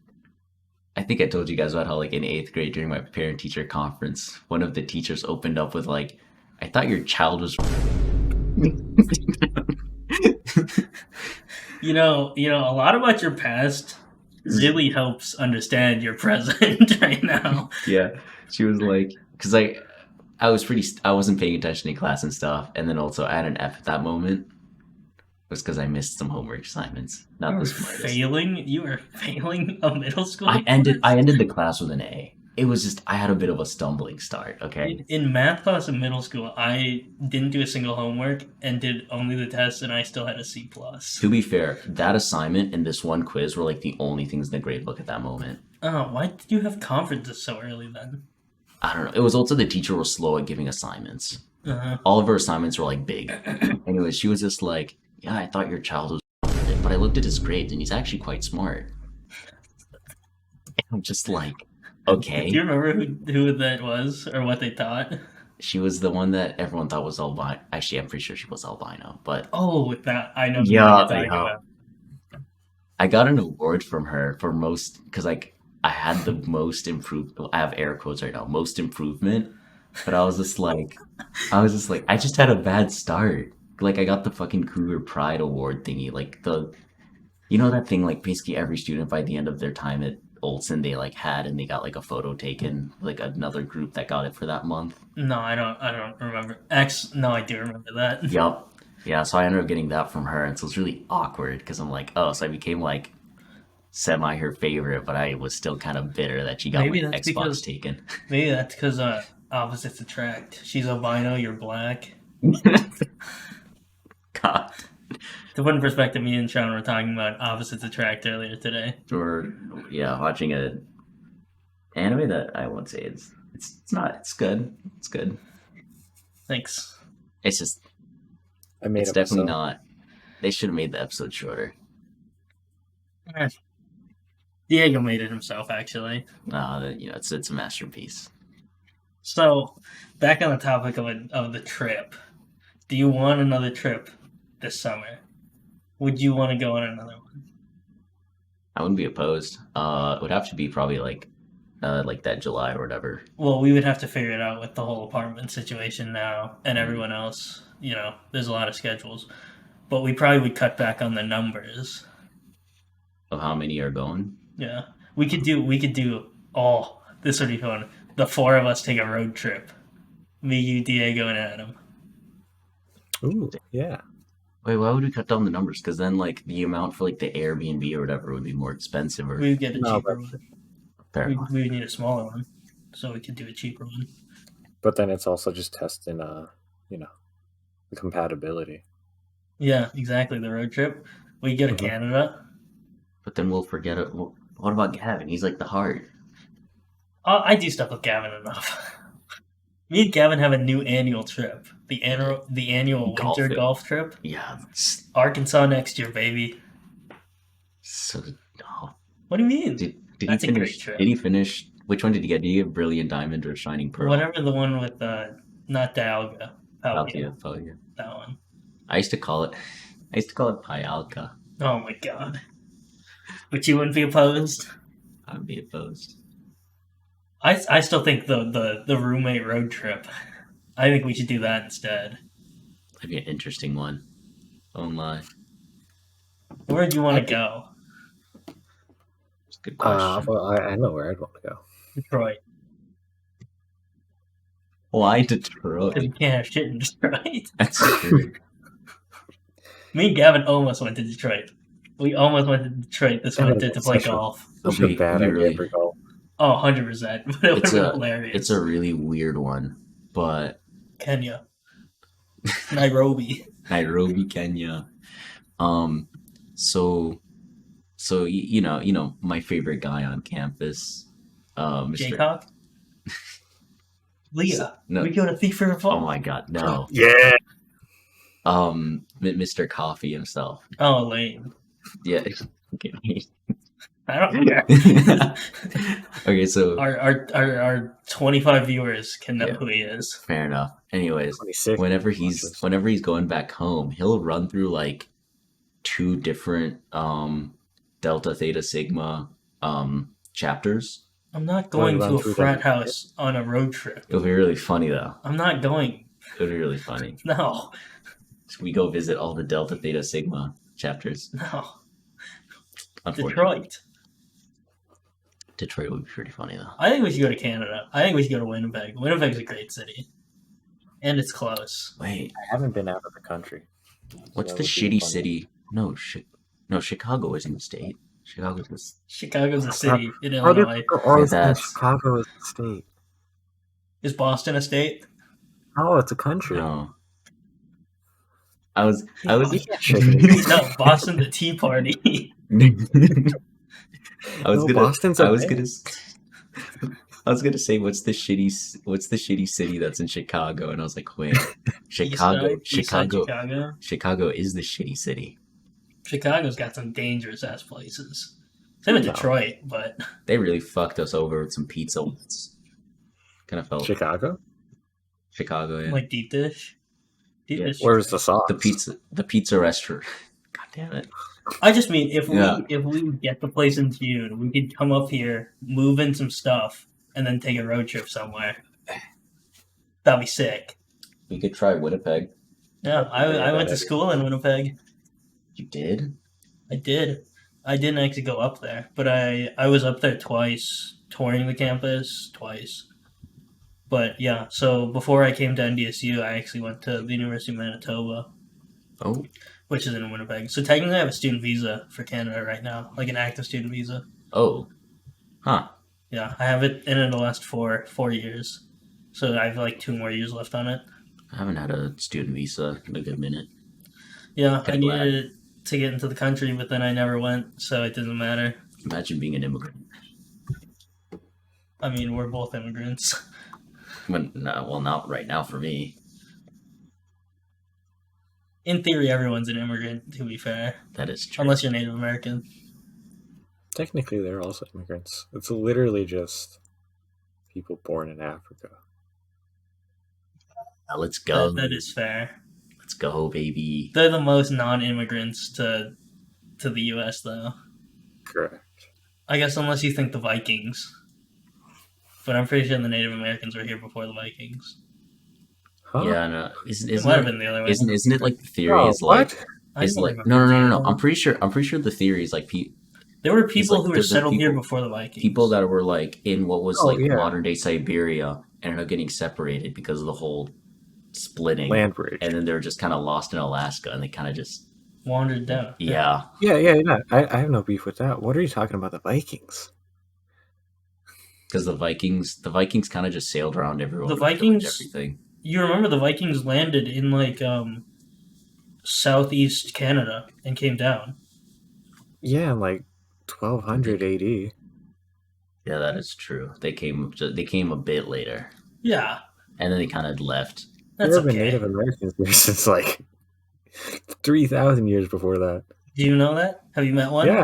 I think I told you guys about how like in 8th grade during my parent teacher conference, one of the teachers opened up with like, "I thought your child was." You know a lot about your past really helps understand your present right now. Yeah, she was like, because I wasn't paying attention in class and stuff, and then also I had an F at that moment. Was because I missed some homework assignments. Not You the were smartest. failing. You were failing a middle school. I ended the class with an A. It was just I had a bit of a stumbling start. Okay. In math class in middle school, I didn't do a single homework and did only the test, and I still had a C+. To be fair, that assignment and this one quiz were like the only things in the grade book at that moment. Oh, why did you have conferences so early then? I don't know. It was also the teacher was slow at giving assignments. Uh-huh. All of her assignments were like big. Anyway, she was just like, "Yeah, I thought your child was retarded, but I looked at his grades and he's actually quite smart." And I'm just like, okay. Do you remember who that was or what they thought? She was the one that everyone thought was albino. Actually, I'm pretty sure she was albino, but Oh, that I know. Yeah, who you're talking yeah. about. I got an award from her for most because like I had the most improved. I have air quotes right now, most improvement. But I was just like, I just had a bad start. Like I got the fucking Cougar Pride Award thingy, like you know that thing, like basically every student by the end of their time at Olson they like had, and they got like a photo taken, like another group that got it for that month. No, I don't remember. No, I do remember that. Yup. Yeah, so I ended up getting that from her, and so it's really awkward because I'm like, oh, so I became like semi her favorite, but I was still kind of bitter that she got Maybe my that's Xbox because- taken. Maybe that's because opposites attract. She's albino, you're black. God. To put in perspective, me and Sean were talking about opposites attract earlier today. Or yeah, watching a anime that I won't say it's good. It's good. Thanks. It's just I made it's up definitely some. not. They should have made the episode shorter. Diego made it himself, actually. It's a masterpiece. So, back on the topic of the trip. Do you want another trip this summer? Would you want to go on another one? I wouldn't be opposed. It would have to be probably like that July or whatever. Well, we would have to figure it out with the whole apartment situation now and everyone else. You know, there's a lot of schedules. But we probably would cut back on the numbers. Of how many are going? Yeah. We could do this would be fun. The four of us take a road trip. Me, you, Diego, and Adam. Ooh, yeah. Wait, why would we cut down the numbers? Because then like the amount for like the Airbnb or whatever would be more expensive. Or We would get a No, cheaper but- one. fair We enough. would need a smaller one. So we could do a cheaper one. But then it's also just testing, the compatibility. Yeah, exactly. The road trip. We go to Mhm. Canada. But then we'll forget it. Well, what about Gavin? He's like the heart. I do stuff with Gavin enough. Me and Gavin have a new annual trip. The annual winter Golfing. golf trip. Yeah. Arkansas next year, baby. So, oh, What do you mean? did That's he a great finish? trip. Did he finish? Which one did he get? Did he get Brilliant Diamond or Shining Pearl? Whatever the one with not Dialga. Palkia, Oh, yeah. that one. I used to call it Pyalka. Oh my god. But you wouldn't be opposed? I'd be opposed. I still think the roommate road trip. I think we should do that instead. That'd be an interesting one. Don't lie. Where'd you want to go? It's a good question. Well, I know where I'd want to go. Detroit. Why Because Detroit? you can't have shit in Detroit. That's true. Me and Gavin almost went to Detroit. We almost went to Detroit this Yeah, winter but to play such a- golf. Such a We- bad we idea really- for golf. Oh, 100%. But it would It's have a- been hilarious. It's a really weird one, but Kenya. Nairobi. Nairobi, Kenya. So you know my favorite guy on campus, Mr. Jaycock? Leah. No. We go to Thief River Oh Falls. my God, no. Yeah. Mr. Coffee himself. Oh, lame. Yeah. Okay. I don't care. Okay, so Our 25 viewers can know Yeah. who he is. fair enough. Anyways, 26. whenever he's going back home, he'll run through like 2 different Delta Theta Sigma chapters. I'm not Wanna going run to a through frat them? house on a road trip. It'll be really funny though. I'm not going. It'll be really funny. No. We go visit all the Delta Theta Sigma chapters. No. Unfortunately. Detroit. Detroit would be pretty funny though. I think we should go to Canada. I think we should go to Winnipeg. Winnipeg's a great city, and it's close. Wait, I haven't been out of the country. what's So the that would be shitty fun. city? No, Chicago isn't a state. Chicago's a Chicago's a city in How do Illinois. people always think that's- Chicago is a state? Is Boston a state? Oh, it's a country. no. I was No, Boston, the Tea Party. I was No, gonna Boston's I a was band. gonna I was gonna say what's the shitty city that's in Chicago, and I was like, wait, Chicago Chicago is the shitty city. Chicago's got some dangerous ass places. Same with No. Detroit, but They really fucked us over with some pizza. Kind of felt Chicago? Chicago, yeah. like deep dish. Deep Yeah. dish. Where's the sauce? the pizza restaurant. God damn it. I just mean if Yeah. we get the place in June, we could come up here, move in some stuff, and then take a road trip somewhere. That'd be sick. We could try Winnipeg. Yeah, I Yeah, went to that- school in Winnipeg. You did? I did. I didn't actually go up there, but I was up there twice, touring the campus twice. But yeah, so before I came to NDSU, I actually went to the University of Manitoba, Oh, which is in Winnipeg. So technically, I have a student visa for Canada right now, like an active student visa. oh, huh. Yeah, I have it in it'll last for 4 years. So I have like 2 more years left on it. I haven't had a student visa in a good minute. Yeah, I Kinda glad. needed it to get into the country, but then I never went, so it doesn't matter. Imagine being an immigrant. I mean, we're both immigrants. Well, not right now for me. In theory, everyone's an immigrant, to be fair. That is true. Unless you're Native American. Technically, they're also immigrants. It's literally just people born in Africa. Now let's go. That is fair. Let's go, baby. They're the most non-immigrants to the U.S., though. Correct. I guess unless you think the Vikings. But I'm pretty sure the Native Americans were here before the Vikings. Huh? Yeah, no. Isn't It might have it, been the other way. isn't it like the theory Oh, is like what? I is don't like remember. no. I'm pretty sure the theory is like There were people like who were there's the settled here people- before the Vikings. people that were like in what was Oh, like yeah. modern day Siberia ended up getting separated because of the whole splitting, Land bridge. and then they were just kind of lost in Alaska, and they kind of just wandered down. yeah. Yeah. I have no beef with that. What are you talking about? The Vikings? Because the Vikings kind of just sailed around everywhere. The and pillaged Vikings- everything. You remember the Vikings landed in like southeast Canada and came down. Yeah, in like 1200 AD. Yeah, that is true. They came a bit later, Yeah, and then they kind of left. that's There have been okay. Native Americans here since like 3,000 years before that. Do you know that? Have you met one? Yeah.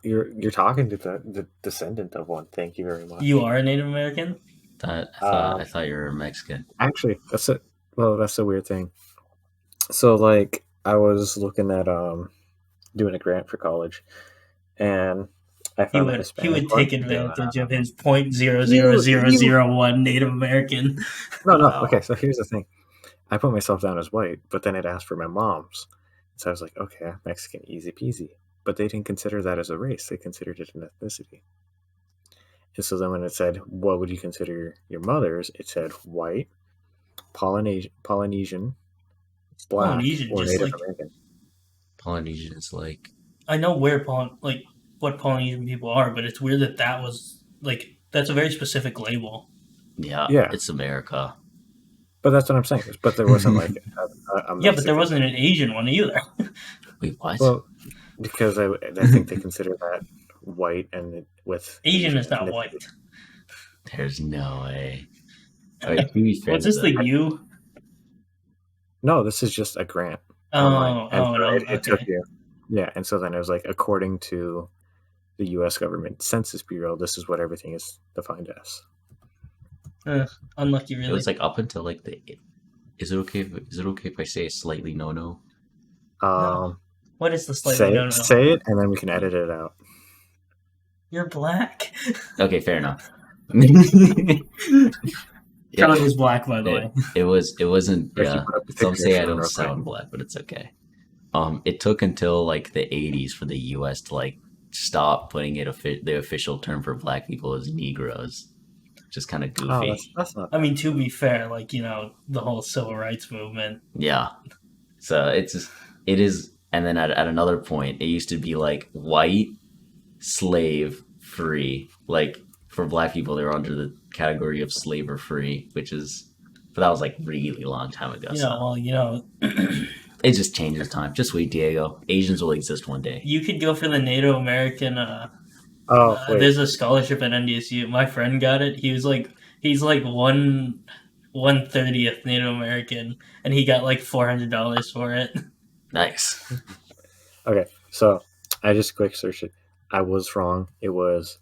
You're talking to the descendant of one. Thank you very much. You are a Native American? I thought you were Mexican. Actually, that's a weird thing. So like I was looking at doing a grant for college, and I He found a would Hispanic take one. advantage of his .00001 Native American. No. Wow. Okay, so here's the thing. I put myself down as white, but then it asked for my mom's. So I was like, okay, Mexican, easy peasy. But they didn't consider that as a race. They considered it an ethnicity. And so then when it said, what would you consider your mother's? It said white, Polynesian, black, Polynesian, or just Native like- American. Polynesian is like I know where what Polynesian people are, but it's weird that was like that's a very specific label. yeah, Yeah. it's America. But that's what I'm saying. But there wasn't like a Yeah, but there Mexican- wasn't an Asian one either. Wait, what? Well, because I think they consider that white and with Asian is not ethnicity. white. There's no way. Alright, to be fair What's this to the them, U? No, this is just a grant. Oh, online. And so no, it took okay. you. Yeah, and so then it was like, according to the U.S. government Census Bureau, this is what everything is defined as. Unlucky, It really. was like up until like the. Is it okay if I say slightly no? What is the slightly Say, no? say it, and then we can edit it out. You're black. Okay, fair enough. Charlie is black, by the way. It wasn't. Actually, Yeah, put up the some picture say I for don't real sound black, but it's okay. It took until like the 80s for the U.S. to like stop putting it the official term for black people as Negroes. Just kind of Oh, goofy. that's not. I mean, to be fair, like, you know, the whole civil rights movement. Yeah. So it is, and then at another point, it used to be like white, slave, free. Like for black people, they were under the category of slave or free, but that was like really long time ago. You So know, well, you know, it just changes time. Just wait, Diego. Asians will exist one day. you could go for the Native American. Oh, wait. There's a scholarship at NDSU. My friend got it. He's like 1/30th Native American, and he got like $400 for it. Nice. Okay, so I just quick searched it. I was wrong. It was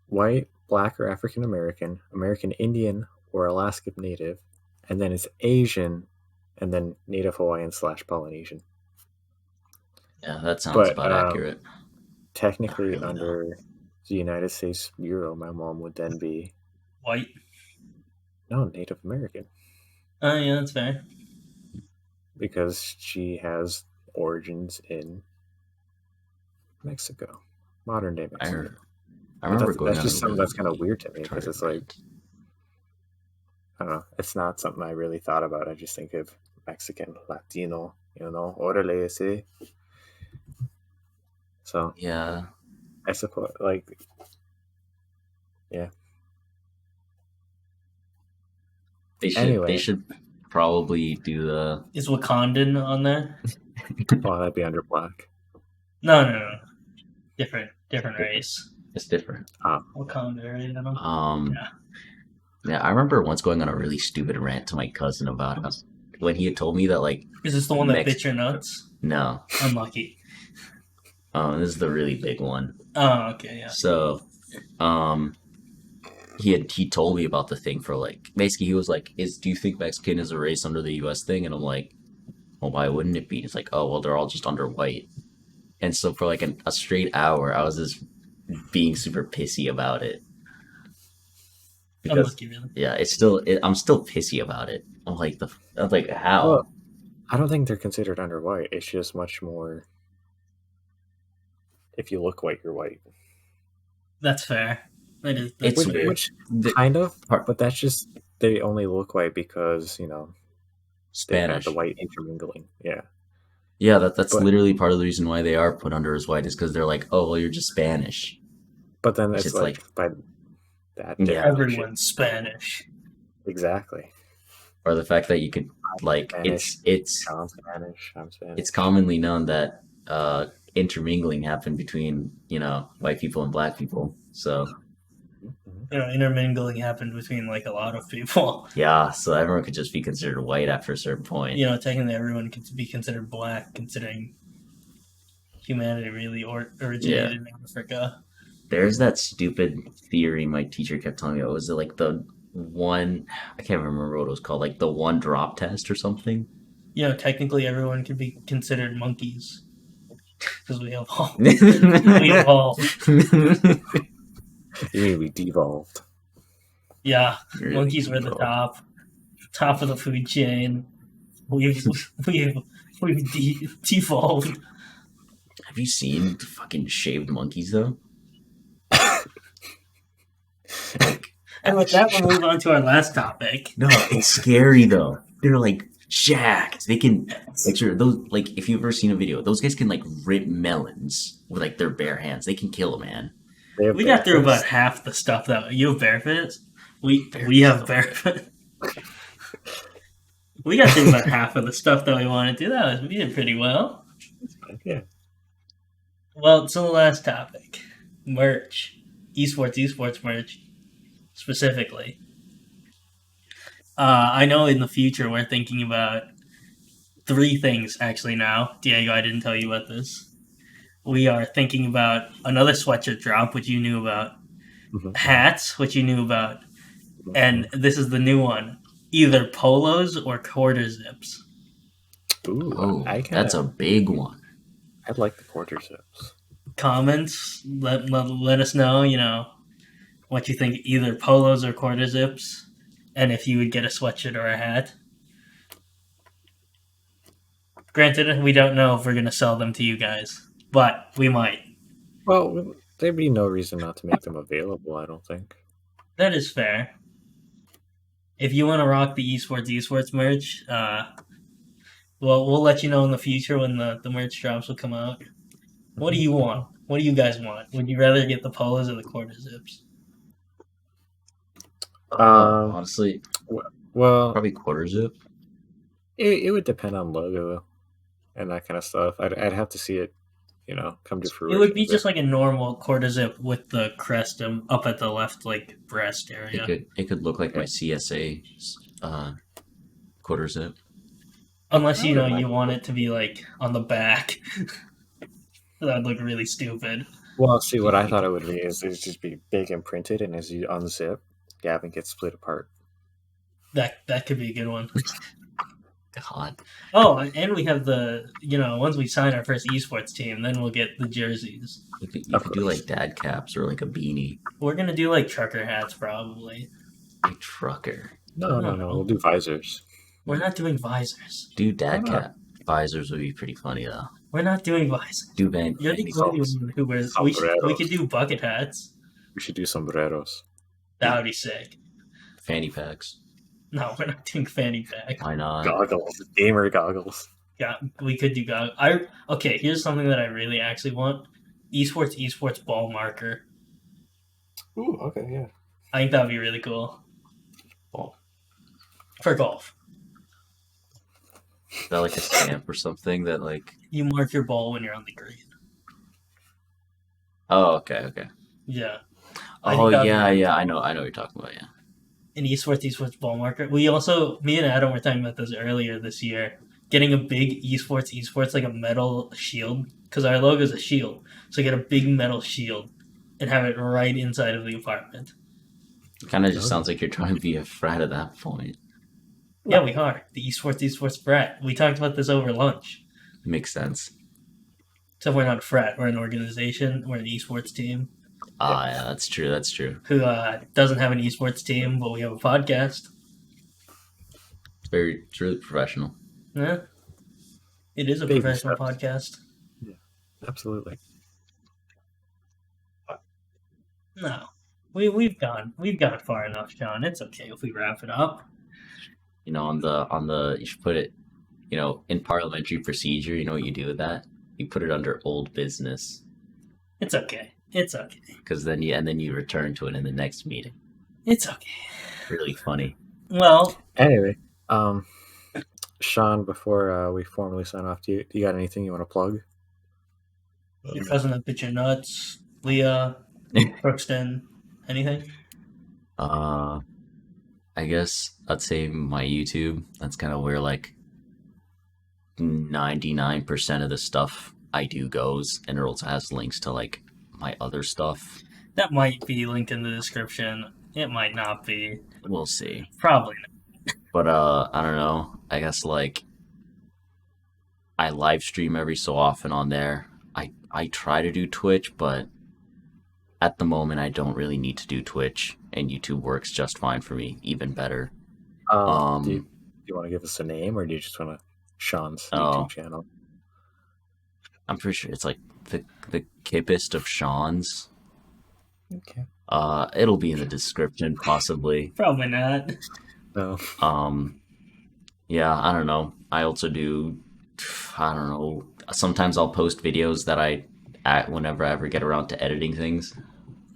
white, black, or African American, American Indian, or Alaskan Native, and then it's Asian, and then Native Hawaiian / Polynesian. Yeah, that sounds But, about accurate. Technically, Not really, no. under the United States Bureau, my mom would then be White. Native American Oh, yeah, that's fair. because she has origins in Mexico, modern day I Mexico. remember going That's on just a something really that's kind of weird to me because retarded it's like, rant. I don't know, it's not something I really thought about. I just think of Mexican, Latino, orale ese. So Yeah, I suppose, like, they Anyway. should probably do the Is Wakandan on there? well, that'd be under black. No. Different race. it's different. Wakanda, right? I don't know. Yeah, I remember once going on a really stupid rant to my cousin about us when he had told me that like Is this the one that bit your nuts? no, Unlucky. this is the really big one. Oh, okay, yeah. So, he told me about the thing for like basically he was like, do you think Mexican is a race under the U.S. thing? And I'm like, well, why wouldn't it be? It's like, oh well, they're all just under white. And so for like a straight hour, I was just being super pissy about it. Because Unlucky, really. yeah, I'm still pissy about it. I'm like how? Well, I don't think they're considered under white. It's just much more. If you look white, you're white. That's fair. That's It's fair. weird. Which kind of, but that's just they only look white because they've had Spanish. the white intermingling. Yeah. Yeah, that's But- literally part of the reason why they are put under as white is because they're like, oh well, you're just Spanish. But then Which it's is like by that Yeah. definition. Everyone's Spanish. Exactly. Or the fact that you could like Spanish. it's I'm Spanish. it's commonly known that intermingling happened between white people and black people. So Mhm. Intermingling happened between like a lot of people. yeah, so everyone could just be considered white after a certain point. Technically everyone could be considered black, considering humanity really originated in Africa. There's that stupid theory my teacher kept telling me. Was it like the one? I can't remember what it was called. Like the one drop test or something. Technically everyone could be considered monkeys because we evolved. we We evolved. You mean we devolved? Yeah, monkeys were the top of the food chain. We've devolved. Have you seen the fucking shaved monkeys though? And with that, we'll move on to our last topic. No, it's scary though. They're like jacked. They can like if you've ever seen a video, those guys can like rip melons with like their bare hands. They can kill a man. We got through about half the stuff that you have barefoot. We have barefoot. We got through about half of the stuff that we wanted to. We did pretty well. Yeah. Well, so the last topic, merch, esports merch, specifically. I know in the future we're thinking about 3 things actually now. Diego, I didn't tell you about this. We are thinking about another sweatshirt drop, which you knew about. Mhm. Hats, which you knew about. And this is the new one. Either polos or quarter zips. Ooh, Oh, that's a big one. I like the quarter zips. Comments, let us know, what you think, either polos or quarter zips. And if you would get a sweatshirt or a hat. Granted, we don't know if we're going to sell them to you guys. But we might. Well, there'd be no reason not to make them available, I don't think. That is fair. If you want to rock the esports merch, well, we'll let you know in the future when the merch drops will come out. What do you want? What do you guys want? Would you rather get the polos or the quarter zips? Honestly, Well, probably quarter zip. it would depend on logo and that kind of stuff. I'd have to see it, come to fruition. It would be just like a normal quarter zip with the crest up at the left, like breast area. It could look like my CSA quarter zip. Unless you want it to be like on the back. That'd look really stupid. Well, see, what I thought it would be is it'd just be big and printed, and as you unzip, Gavin gets split apart. That could be a good one. God. Oh, and we have the once we sign our first esports team, then we'll get the jerseys. You could do like dad caps or like a beanie. We're gonna do like trucker hats probably. Like trucker. No. We'll do visors. We're not doing visors. Do dad cap visors would be pretty funny though. We're not doing visors. Do Van. You're the only one who wears. We could do bucket hats. We should do sombreros. That would be sick. Fanny packs. No, we're not doing fanny pack. Why not? Goggles, gamer goggles. Yeah, we could do goggles. Okay, here's something that I really actually want: esports ball marker. Ooh, okay, yeah. I think that would be really cool. Ball. For golf. Is that like a stamp or something that like? You mark your ball when you're on the green. Oh, okay. Yeah. Oh yeah. I know what you're talking about. Yeah. An esports ball marker. Me and Adam were talking about this earlier this year. Getting a big esports like a metal shield, because our logo is a shield. So get a big metal shield and have it right inside of the apartment. Kind of just sounds like you're trying to be a frat at that point. Yeah, we are. The esports frat. We talked about this over lunch. Makes sense. Except we're not a frat. We're an organization. We're an esports team. Yeah, that's true. Who doesn't have an esports team, but we have a podcast. It's really professional. Yeah. It is a Baby professional steps. podcast. Yeah, absolutely. No. We've gone far enough, John. It's okay if we wrap it up. On the you should put it, in parliamentary procedure, you know what you do with that? You put it under old business. It's okay. Because then you return to it in the next meeting. It's okay. Really funny. Well, Anyway, Sean, before we formally sign off, do you got anything you want to plug? your cousin that bit your nuts, Leah, Brookston, anything? I guess I'd say my YouTube. That's kind of where like 99% of the stuff I do goes, and it also has links to like my other stuff. That might be linked in the description. It might not be. We'll see. Probably not. But I don't know. I guess like I live stream every so often on there. I try to do Twitch, but at the moment I don't really need to do Twitch, and YouTube works just fine for me, even better. Do you want to give us a name, or do you just want to Sean's YouTube channel? I'm pretty sure it's like the Kippist of Sean's. Okay. It'll be in the description, possibly. Probably not. No. Yeah, I don't know. I also do, I don't know. Sometimes I'll post videos that whenever I ever get around to editing things.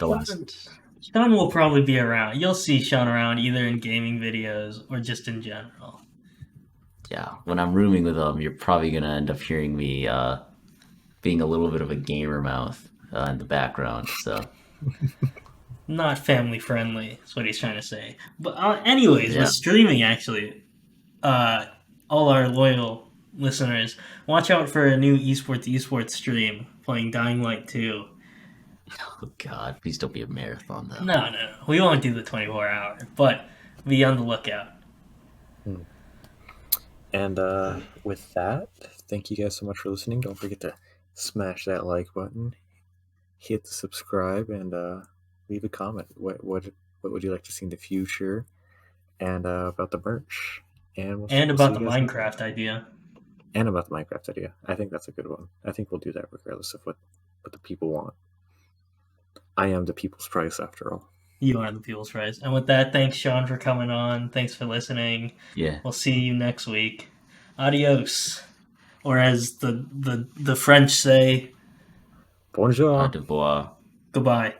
Sean will probably be around. You'll see Sean around either in gaming videos or just in general. Yeah, when I'm rooming with him, you're probably gonna end up hearing me being a little bit of a gamer mouth in the background. So. Not family friendly, is what he's trying to say. But anyways, with streaming, actually, all our loyal listeners, watch out for a new esports stream playing Dying Light 2. Oh God, please don't be a marathon though. No. We won't do the 24-hour, but be on the lookout. And with that, thank you guys so much for listening. Don't forget to smash that like button, hit the subscribe, and leave a comment. What would you like to see in the future, and about the merch, and about the Minecraft idea. And about the Minecraft idea. I think that's a good one. I think we'll do that regardless of what the people want. I am the people's price after all. You are the people's prize. And with that, thanks, Sean, for coming on. Thanks for listening. Yeah. We'll see you next week. Adios. Or as the French say, Bonjour. Au revoir. goodbye.